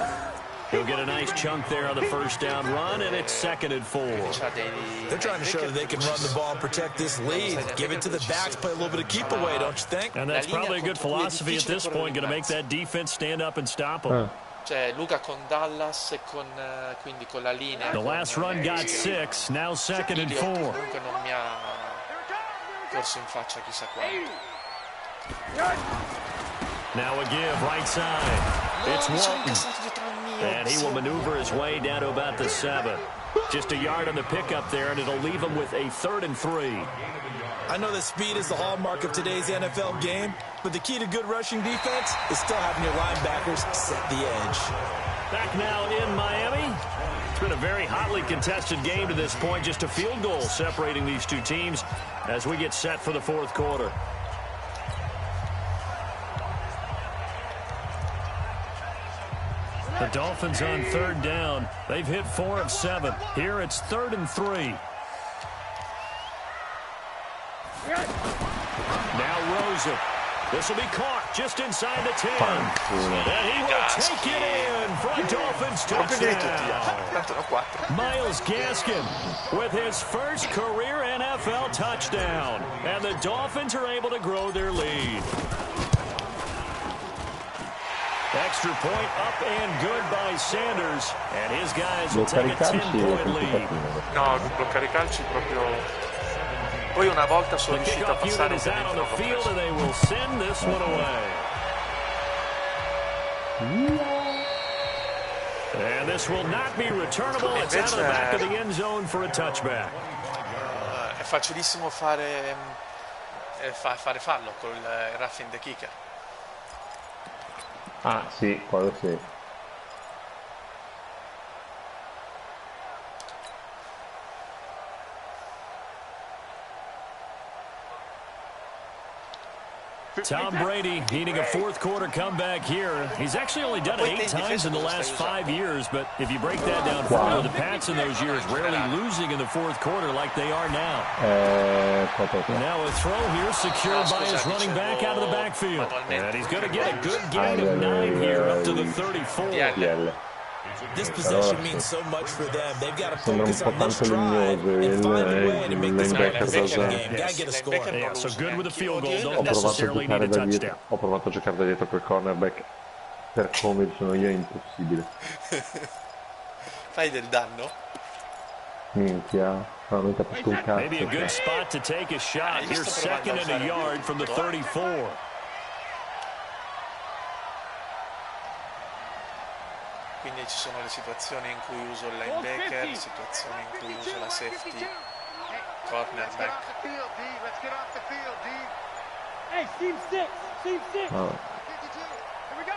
He'll get a nice chunk there on the first down run, and it's second and 4. They're trying to show that they can run the ball and protect this lead. Give it to the backs, play a little bit of keep away, don't you think? And that's probably a good philosophy at this point, going to make that defense stand up and stop them. Cioè Luca con Dallas e quindi con la linea. The last run got 6, now second and 4. Comunque non mi ha corso in faccia chissà quanto. Now a give right side. It's Walton. And he will maneuver his way down to about the 7. Just a yard on the pickup there, and it'll leave him with a 3rd and 3. I know that speed is the hallmark of today's NFL game, but the key to good rushing defense is still having your linebackers set the edge. Back now in Miami. It's been a very hotly contested game to this point. Just a field goal separating these two teams as we get set for the fourth quarter. The Dolphins on third down. They've hit 4 of 7. Here it's 3rd and 3. Now Rosen. This will be caught just inside the 10. And he will take it in for a Dolphins touchdown. Myles Gaskin with his first career NFL touchdown. And the Dolphins are able to grow their lead. Extra point up and good by Sanders. And his guys will take a 10-point lead. No, bloccare i calci proprio. Poi una volta sono riuscito a passare on the field and they will send this one away. And this will not be returnable. It's out of the back of the end zone for a touchback. È facilissimo fare fallo con il roughing the kicker. Ah, sì, quello sì. Tom Brady needing a fourth quarter comeback here. He's actually only done it 8 times in the last 5 years, but if you break that down further, the Pats in those years rarely losing in the fourth quarter like they are now. Now a throw here secured by his running back out of the backfield. And he's going to get a good gain of 9 here up to the 34. This possession means so much for them. They've got to focus on this drive and find a way to make this a possession game. Got to get a score. Yeah, so good with a field goal. Don't necessarily need a touchdown. Ho provato a giocare da dietro col cornerback, per come sono io è impossibile. Fai del danno? Minchia, non capisco un cazzo. Maybe a good spot to take a shot. You're second and a yard from the 34. Quindi ci sono le situazioni in cui uso il linebacker, situazioni in cui uso la safety, cornerback. Hey, Steve 6, Steve 6. Oh. Here we go.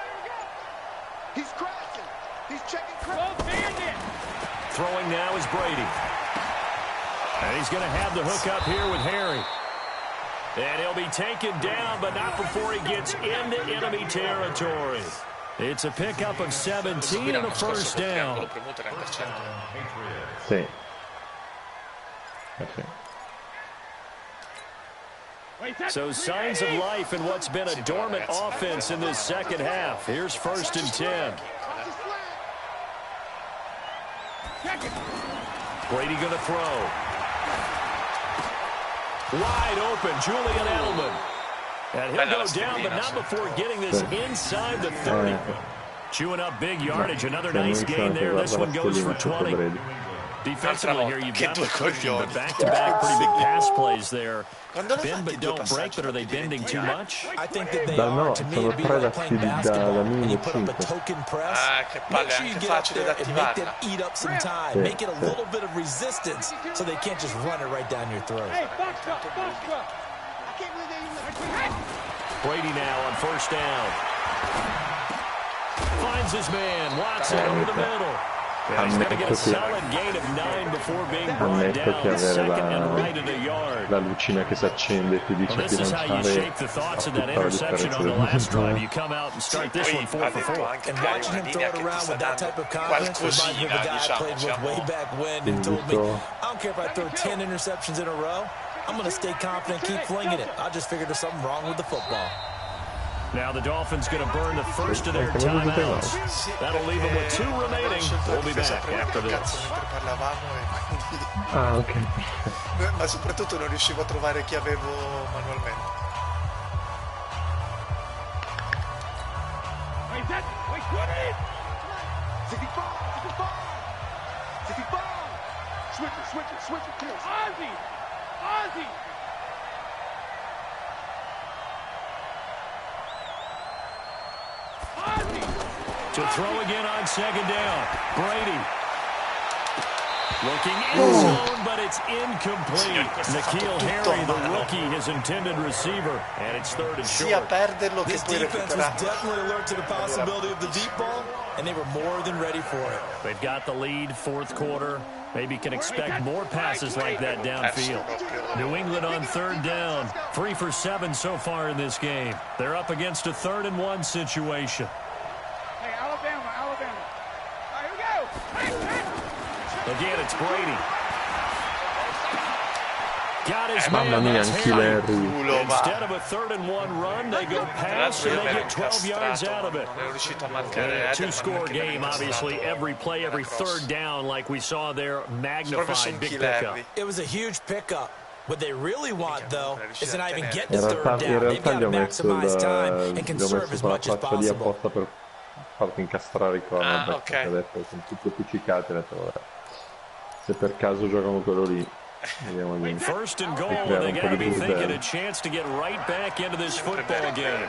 He's crashing. He's checking crash. Throwing now is Brady. And he's going to have the hook up here with Harry. And he'll be taken down, but not before he gets into enemy territory. It's a pickup of 17 and a first down. Sì. So signs of life in what's been a dormant offense in this second half. Here's 1st and 10. Brady going to throw. Wide open, Julian Edelman. And he'll go down, but not before getting this inside the 30. Chewing up big yardage. Another nice gain there. This one goes for 20. Defensively here, you've got the cushion, but back-to-back pretty big pass plays there. Bend but don't break, but are they bending too much? I think that they are. To me, it'd be like playing basketball when you put up a token press. Make sure you get up there and make them eat up some time. Make it a little bit of resistance so they can't just run it right down your throat. Hey, box truck. I can't believe they even... Brady now on 1st down. Finds his man. Watson over the middle. Yeah, he's going to get a solid gain of 9 before being brought down. Second and right at a yard. La lucina che si accende e ti dice This is how you shape the thoughts of that interception on the last drive. You come out and start this one 4 for 4. And watching him throw it around with that type of confidence reminds me of the guy I played with way back when who told me, I don't care if I throw 10 interceptions in a row, I'm going to stay confident, keep flinging it. I just figured there's something wrong with the football. Now the Dolphins going to burn the first of their timeouts. That'll leave them with 2 remaining. We'll be back after this. Ah, ok. Ma soprattutto non riuscivo a trovare chi avevo manualmente. Wait, 20! 65! Switch it, kids. Ozzy! To throw again on 2nd down. Brady. Looking in zone, but it's incomplete. N'Keal Harry, the rookie, his intended receiver. And it's 3rd and short. This defense was definitely alert to the possibility of the deep ball, and they were more than ready for it. They've got the lead 4th quarter. Maybe can expect more passes like that downfield. New England on 3rd down. 3 for 7 so far in this game. They're up against a 3rd and 1 situation. Hey, Alabama. All right, here we go. Again, it's Brady. Got his Mamma mia, anche Larry. Instead of a 3rd and 1 run, they go pass and they get 12 yards out of it. A 2-score game, obviously. Every play, every 3rd down, like we saw there, magnified big pickup. It was a huge pickup. What they really want, though, is to not even get to 3rd down. They've got to maximize time and conserve as much as possible. Per farti incastrare i cornerback, perché adesso sono tutti appiccicati, ho detto, vabbè, se per caso giocano quello lì. 1st and goal, and they got to be thinking a chance to get right back into this football game.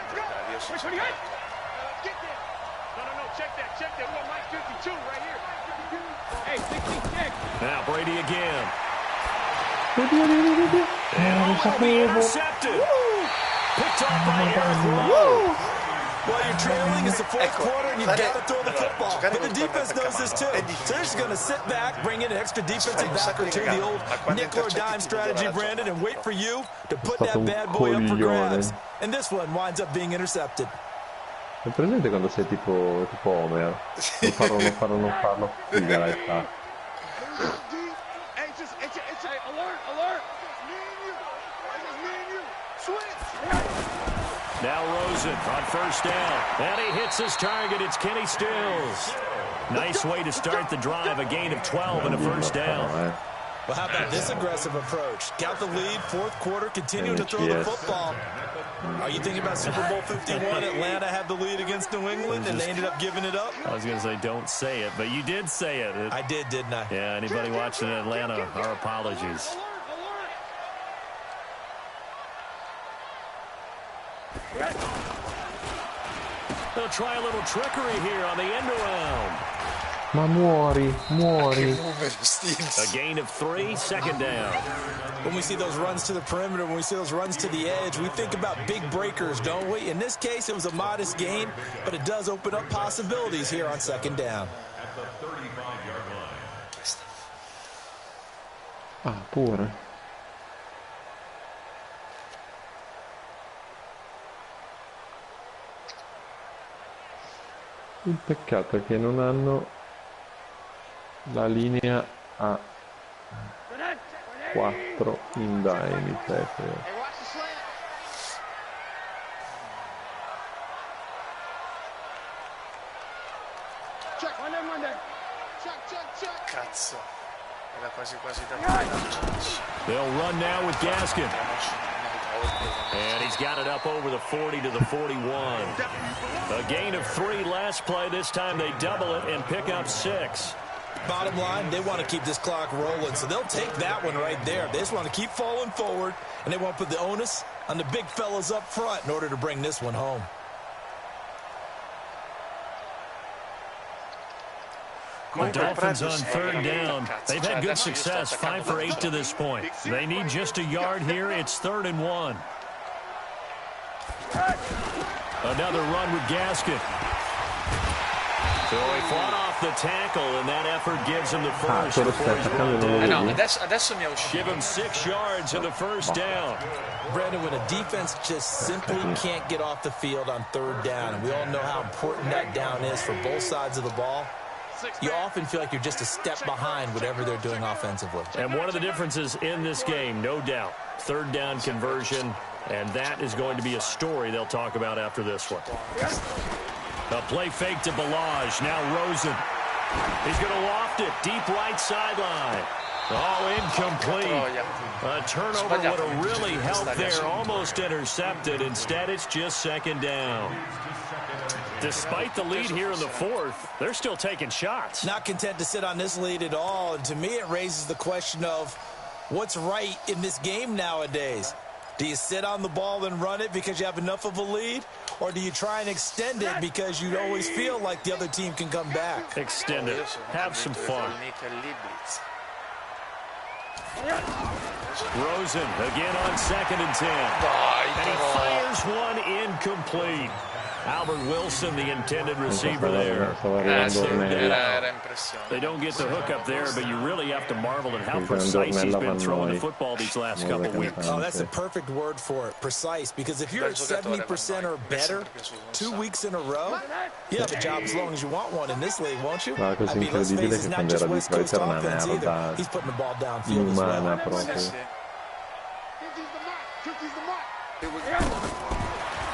Now Brady again. And intercepted. Picked off by Eric Rowe. Well, you're trailing, it's the 4th quarter, and you've got to throw the football. And the defense knows this, too. So they're just going to sit back, bring in an extra defensive back or two, the old nickel or dime strategy, Brandon, and wait for you to put that bad boy up for grabs. And this one winds up being intercepted. È presente quando sei tipo Homer? Non farlo, figa, dai, fa. Now Rosen on 1st down. And he hits his target. It's Kenny Stills. Nice way to start the drive, a gain of 12 and a first down. Well, how about this aggressive approach? Got the lead, fourth quarter, continuing to throw the football. Are you thinking about Super Bowl 51? Atlanta had the lead against New England, and they ended up giving it up? I was going to say, don't say it, but you did say it. I did, didn't I? Yeah, anybody watching in Atlanta, our apologies. They'll try a little trickery here on the end around. Ma muori. A gain of 3, second down. When we see those runs to the perimeter, when we see those runs to the edge, we think about big breakers, don't we? In this case, it was a modest gain, but it does open up possibilities here on second down. Ah, pure. Il peccato è che non hanno la linea a 4 indai, mi sa che... Cazzo, era quasi da... They'll run now with Gaskin. And he's got it up over the 40 to the 41. A gain of 3 last play. This time they double it and pick up 6. Bottom line, they want to keep this clock rolling, so they'll take that one right there. They just want to keep falling forward, and they won't put the onus on the big fellas up front in order to bring this one home. The Dolphins on third down. They've had good success, 5 for 8 to this point. They need just a yard here. It's 3rd and 1. Another run with Gaskin. So he fought off the tackle, and that effort gives him the first. Adesso mi è uscito. Give him 6 yards in the first down. Brandon, when a defense just simply can't get off the field on third down, and we all know how important that down is for both sides of the ball, you often feel like you're just a step behind whatever they're doing offensively. And one of the differences in this game, no doubt, third down conversion, and that is going to be a story they'll talk about after this one. A play fake to Balaj. Now Rosen. He's going to loft it. Deep right sideline. Oh, incomplete. A turnover would have really helped there. Almost intercepted. Instead, it's just second down. Despite the lead here in the fourth, they're still taking shots. Not content to sit on this lead at all. And to me, it raises the question of what's right in this game nowadays. Do you sit on the ball and run it because you have enough of a lead? Or do you try and extend it because you always feel like the other team can come back? Extend it. Have some fun. Rosen again on 2nd and 10. And he fires one incomplete. Albert Wilson, the intended receiver there. They don't get the hook up there, but you really have to marvel at how precise he's been throwing the football these last couple weeks. Oh, that's the perfect word for it, precise. Because if you're at 70% or better 2 weeks in a row, you have a job as long as you want one in this league, won't you? I mean, let's face it, it's not just West Coast offense either. He's putting the ball downfield as well.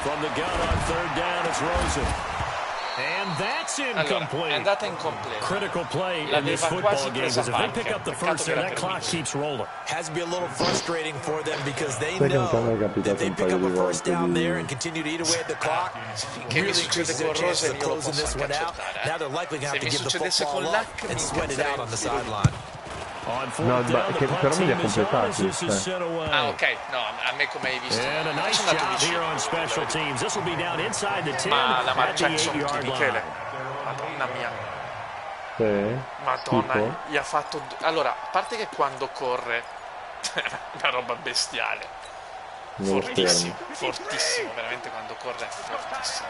From the gun on third down, it's Rosen. And that's incomplete. È andata incompleta. Critical play in this football game, because if they pick up the first there, that clock keeps rolling. Has to be a little frustrating for them because they know that they pick up a first down there and continue to eat away at the clock. Really increases their chances of closing this one out. Now they're likely going to have to give the football up and sweat it out on the sideline. No, che però me li ha completati. Ah, ok. No, a me come hai visto. And a nice job here on special teams. This will be down inside the 10 Ma la at the 8-yard line. Madonna mia. Sì. Madonna, Tipo? gli ha fatto... Allora, a parte che quando corre una roba bestiale. Fortissimo, fortissimo, veramente quando corre è fortissimo.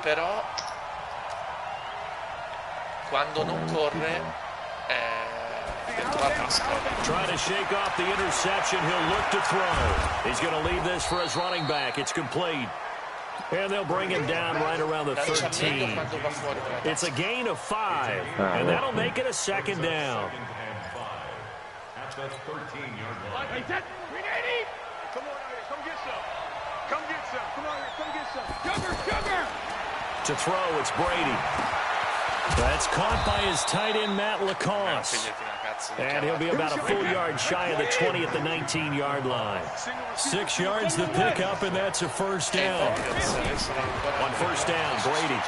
Però quando non corre dentro la tasca. Trying to shake off the interception, he'll look to throw. He's going to leave this for his running back. It's complete. And they'll bring him down right around the 13. It's a gain of 5, and that'll make it a second down. At the 13-yard line. Hey, Ted, 380! Come on out here, come get some. Come get some. Come on here, come get some. Jugger, Jugger! To throw, it's Brady. That's caught by his tight end, Matt Lacoste. And he'll be about a full yard shy of the 20 at the 19-yard line. 6 yards the pickup, and that's a first down. On first down, Brady.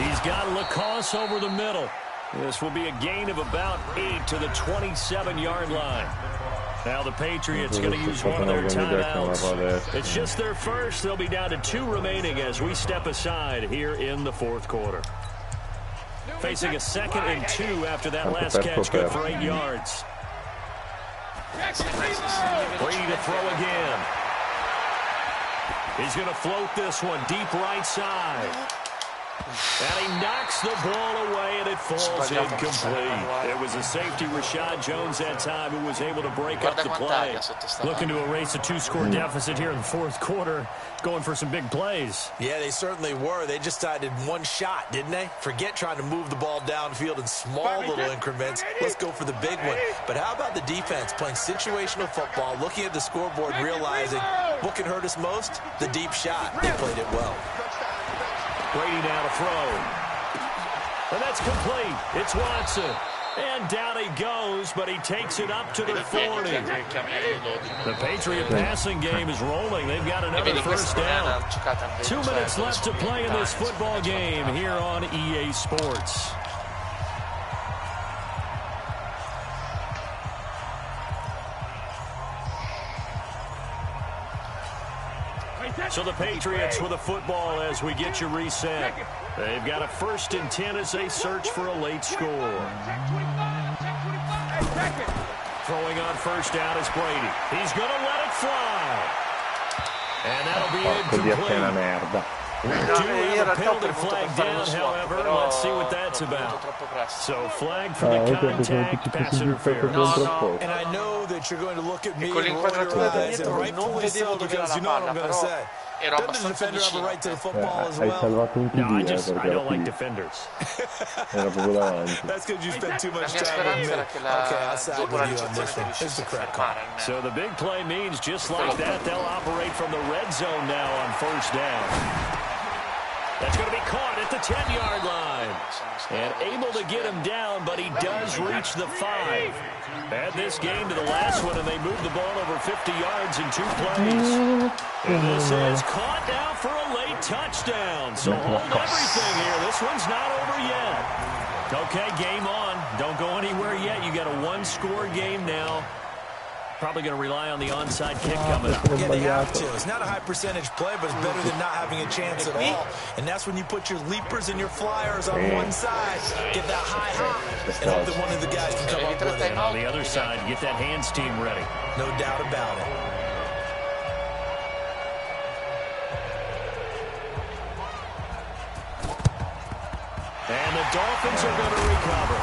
He's got Lacoste over the middle. This will be a gain of about 8 to the 27-yard line. Now the Patriots going to use one of their timeouts. It's just their first. They'll be down to 2 remaining as we step aside here in the fourth quarter. Facing a 2nd and 2 after that last catch, good for 8 yards. Brady to throw again. He's going to float this one deep right side. And he knocks the ball away, and it falls incomplete. It was a safety, Rashad Jones, that time, who was able to break up the play. Looking to erase a 2-score deficit here in the fourth quarter, going for some big plays. Yeah, they certainly were. They just decided one shot, didn't they? Forget trying to move the ball downfield in small little increments. Let's go for the big one. But how about the defense playing situational football, looking at the scoreboard, realizing what can hurt us most? The deep shot. They played it well. Brady now to throw. And that's complete. It's Watson. And down he goes, but he takes it up to the 40. The Patriot passing game is rolling. They've got another first down. 2 minutes left to play in this football game here on EA Sports. So the Patriots with a football as we get you reset. They've got a 1st and 10 as they search for a late score. Throwing on first down is Brady. He's going to let it fly. And that'll be incomplete. We do have a penalty flag down, however. Let's see what that's about. So flag for the contact, pass interference. And I know that you're going to look at me and roll your eyes, and rightfully so, because you know what I'm going to say. Doesn't the defender have a right to the football as well? No, I don't like defenders. That's because you spend too much time with me. Okay, I'll side with you on this one. It's the correct call. So the big play means just like that, they'll operate from the red zone now on first down. That's going to be caught at the 10-yard line. And able to get him down, but he does reach the 5. Add this game to the last one, and they move the ball over 50 yards in 2 plays. And this is caught now for a late touchdown. So hold everything here. This one's not over yet. Okay, game on. Don't go anywhere yet. You got a 1-score game now. Probably going to rely on the onside kick coming up. Yeah, they have to. It's not a high percentage play, but it's better than not having a chance at all. And that's when you put your leapers and your flyers on one side, get that high hop, and hope that one of the guys can come up with it. And on the other side, get that hands team ready. No doubt about it. And the Dolphins are going to recover.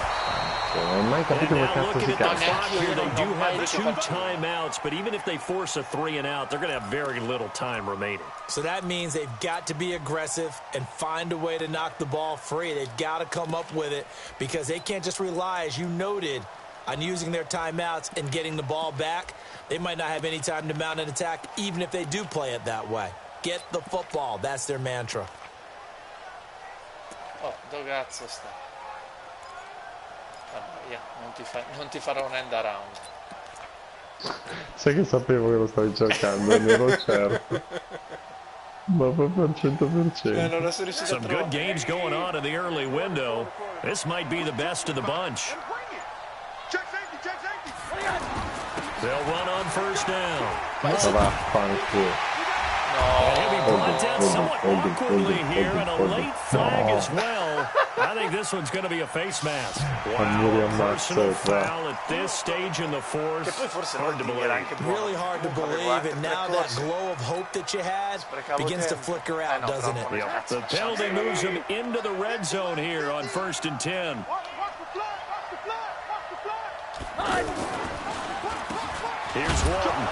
Non ho mai capito come cazzo si cazzo. Here they do have 2 timeouts, but even if they force a 3 and out, they're going to have very little time remaining. So that means they've got to be aggressive and find a way to knock the ball free. They've got to come up with it because they can't just rely, as you noted, on using their timeouts and getting the ball back. They might not have any time to mount an attack, even if they do play it that way. Get the football. That's their mantra. Oh, dove cazzo sta? Via, non ti farò un end around. Sai che sapevo che lo stavi cercando, ne ero certo. Ma proprio al 100%. Some good games going on in the early window. This might be the best of the bunch. They'll run on first down. He'll be brought down somewhat awkwardly here, and a late flag as well. I think this one's going to be a face mask. Wow, personal foul at this stage in the fourth. Hard to believe. Really hard to believe, and now that glow of hope that you had begins to flicker out, doesn't it? The penalty moves him into the red zone here on 1st and 10. Here's Walton.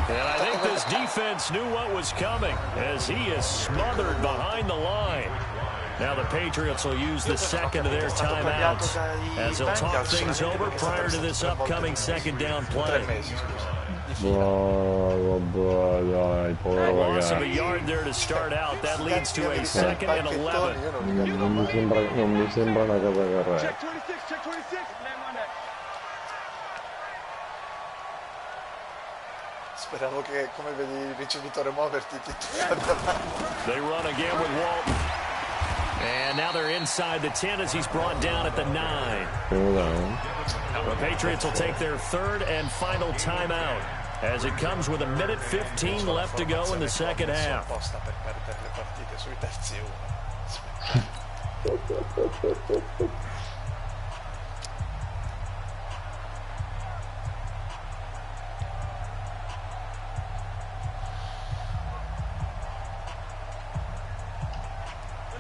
And I think this defense knew what was coming as he is smothered behind the line. Now the Patriots will use the second of their timeouts as they'll talk things over prior to this upcoming second down play. Dai, povero Loss of a ragazzo. yard there to start out. That leads to a 2nd and 11. Non mi sembra una cosa corretta. Check 26, check 26. Name on that. Speravo che, come vedi il ricevitore muoverti, ti They run again with Walton. And now they're inside the 10 as he's brought down at the 9. The Patriots will take their 3rd and final timeout as it comes with 1:15 left to go in the second half. apposta per perdere le partite sui terzi uno.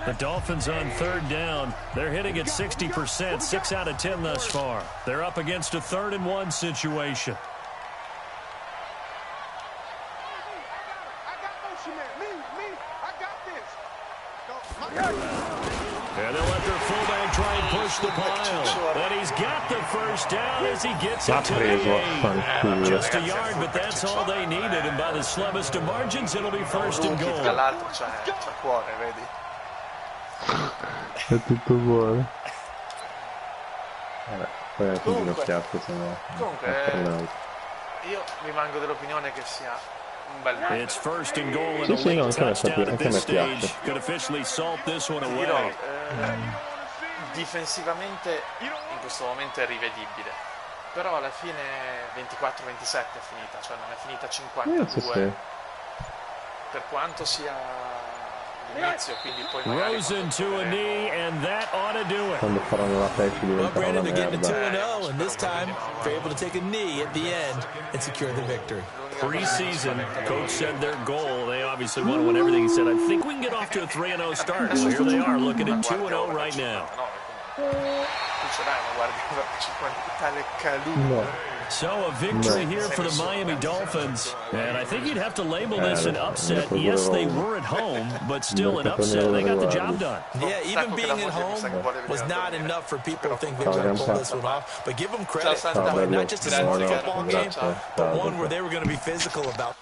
The Dolphins on 3rd down. They're hitting at 60%, 6 out of 10 thus far. They're up against a 3rd and 1 situation. I got motion there. Me, I got this. And they'll let their fullback try and push the pile. And he's got the first down as he gets it to the 8. Just a yard, but that's all they needed. And by the slimmest of margins, it'll be 1st and Tra goal. l'altro c'ha cuore, vedi? È tutto buono. Vabbè, poi anche uno schiaffo, se no. Comunque, io rimango dell'opinione che sia un bel match. It's 1st and goal and a Sì, no, late anche a me touchdown at this piace. stage. Could officially salt this one Ti dirò, away. difensivamente in questo momento è rivedibile, però alla fine 24-27 è finita, cioè non è finita 52, per quanto sia l'inizio, quindi poi magari Rosen to a knee, and that ought to do it. Quando faranno la tech Well, diventerà una Brandon, they're getting to merda. 2-0, and this time they're able to take a knee at the end and secure the victory. Preseason, coach said their goal, they obviously want to win everything. He said, I think we can get off to a 3-0 start. Well, here they are, looking at 2-0 right now. Tu ce l'hai una guardia 50 tale Calù. So a victory here for the Miami Dolphins. And I think you'd have to label this an upset. Yes, they were at home, but still an upset. They got the job done. Yeah, even being at home was not enough for people to think they were going to pull this one off. But give them credit. Not just a smart football game, but one where they were going to be physical about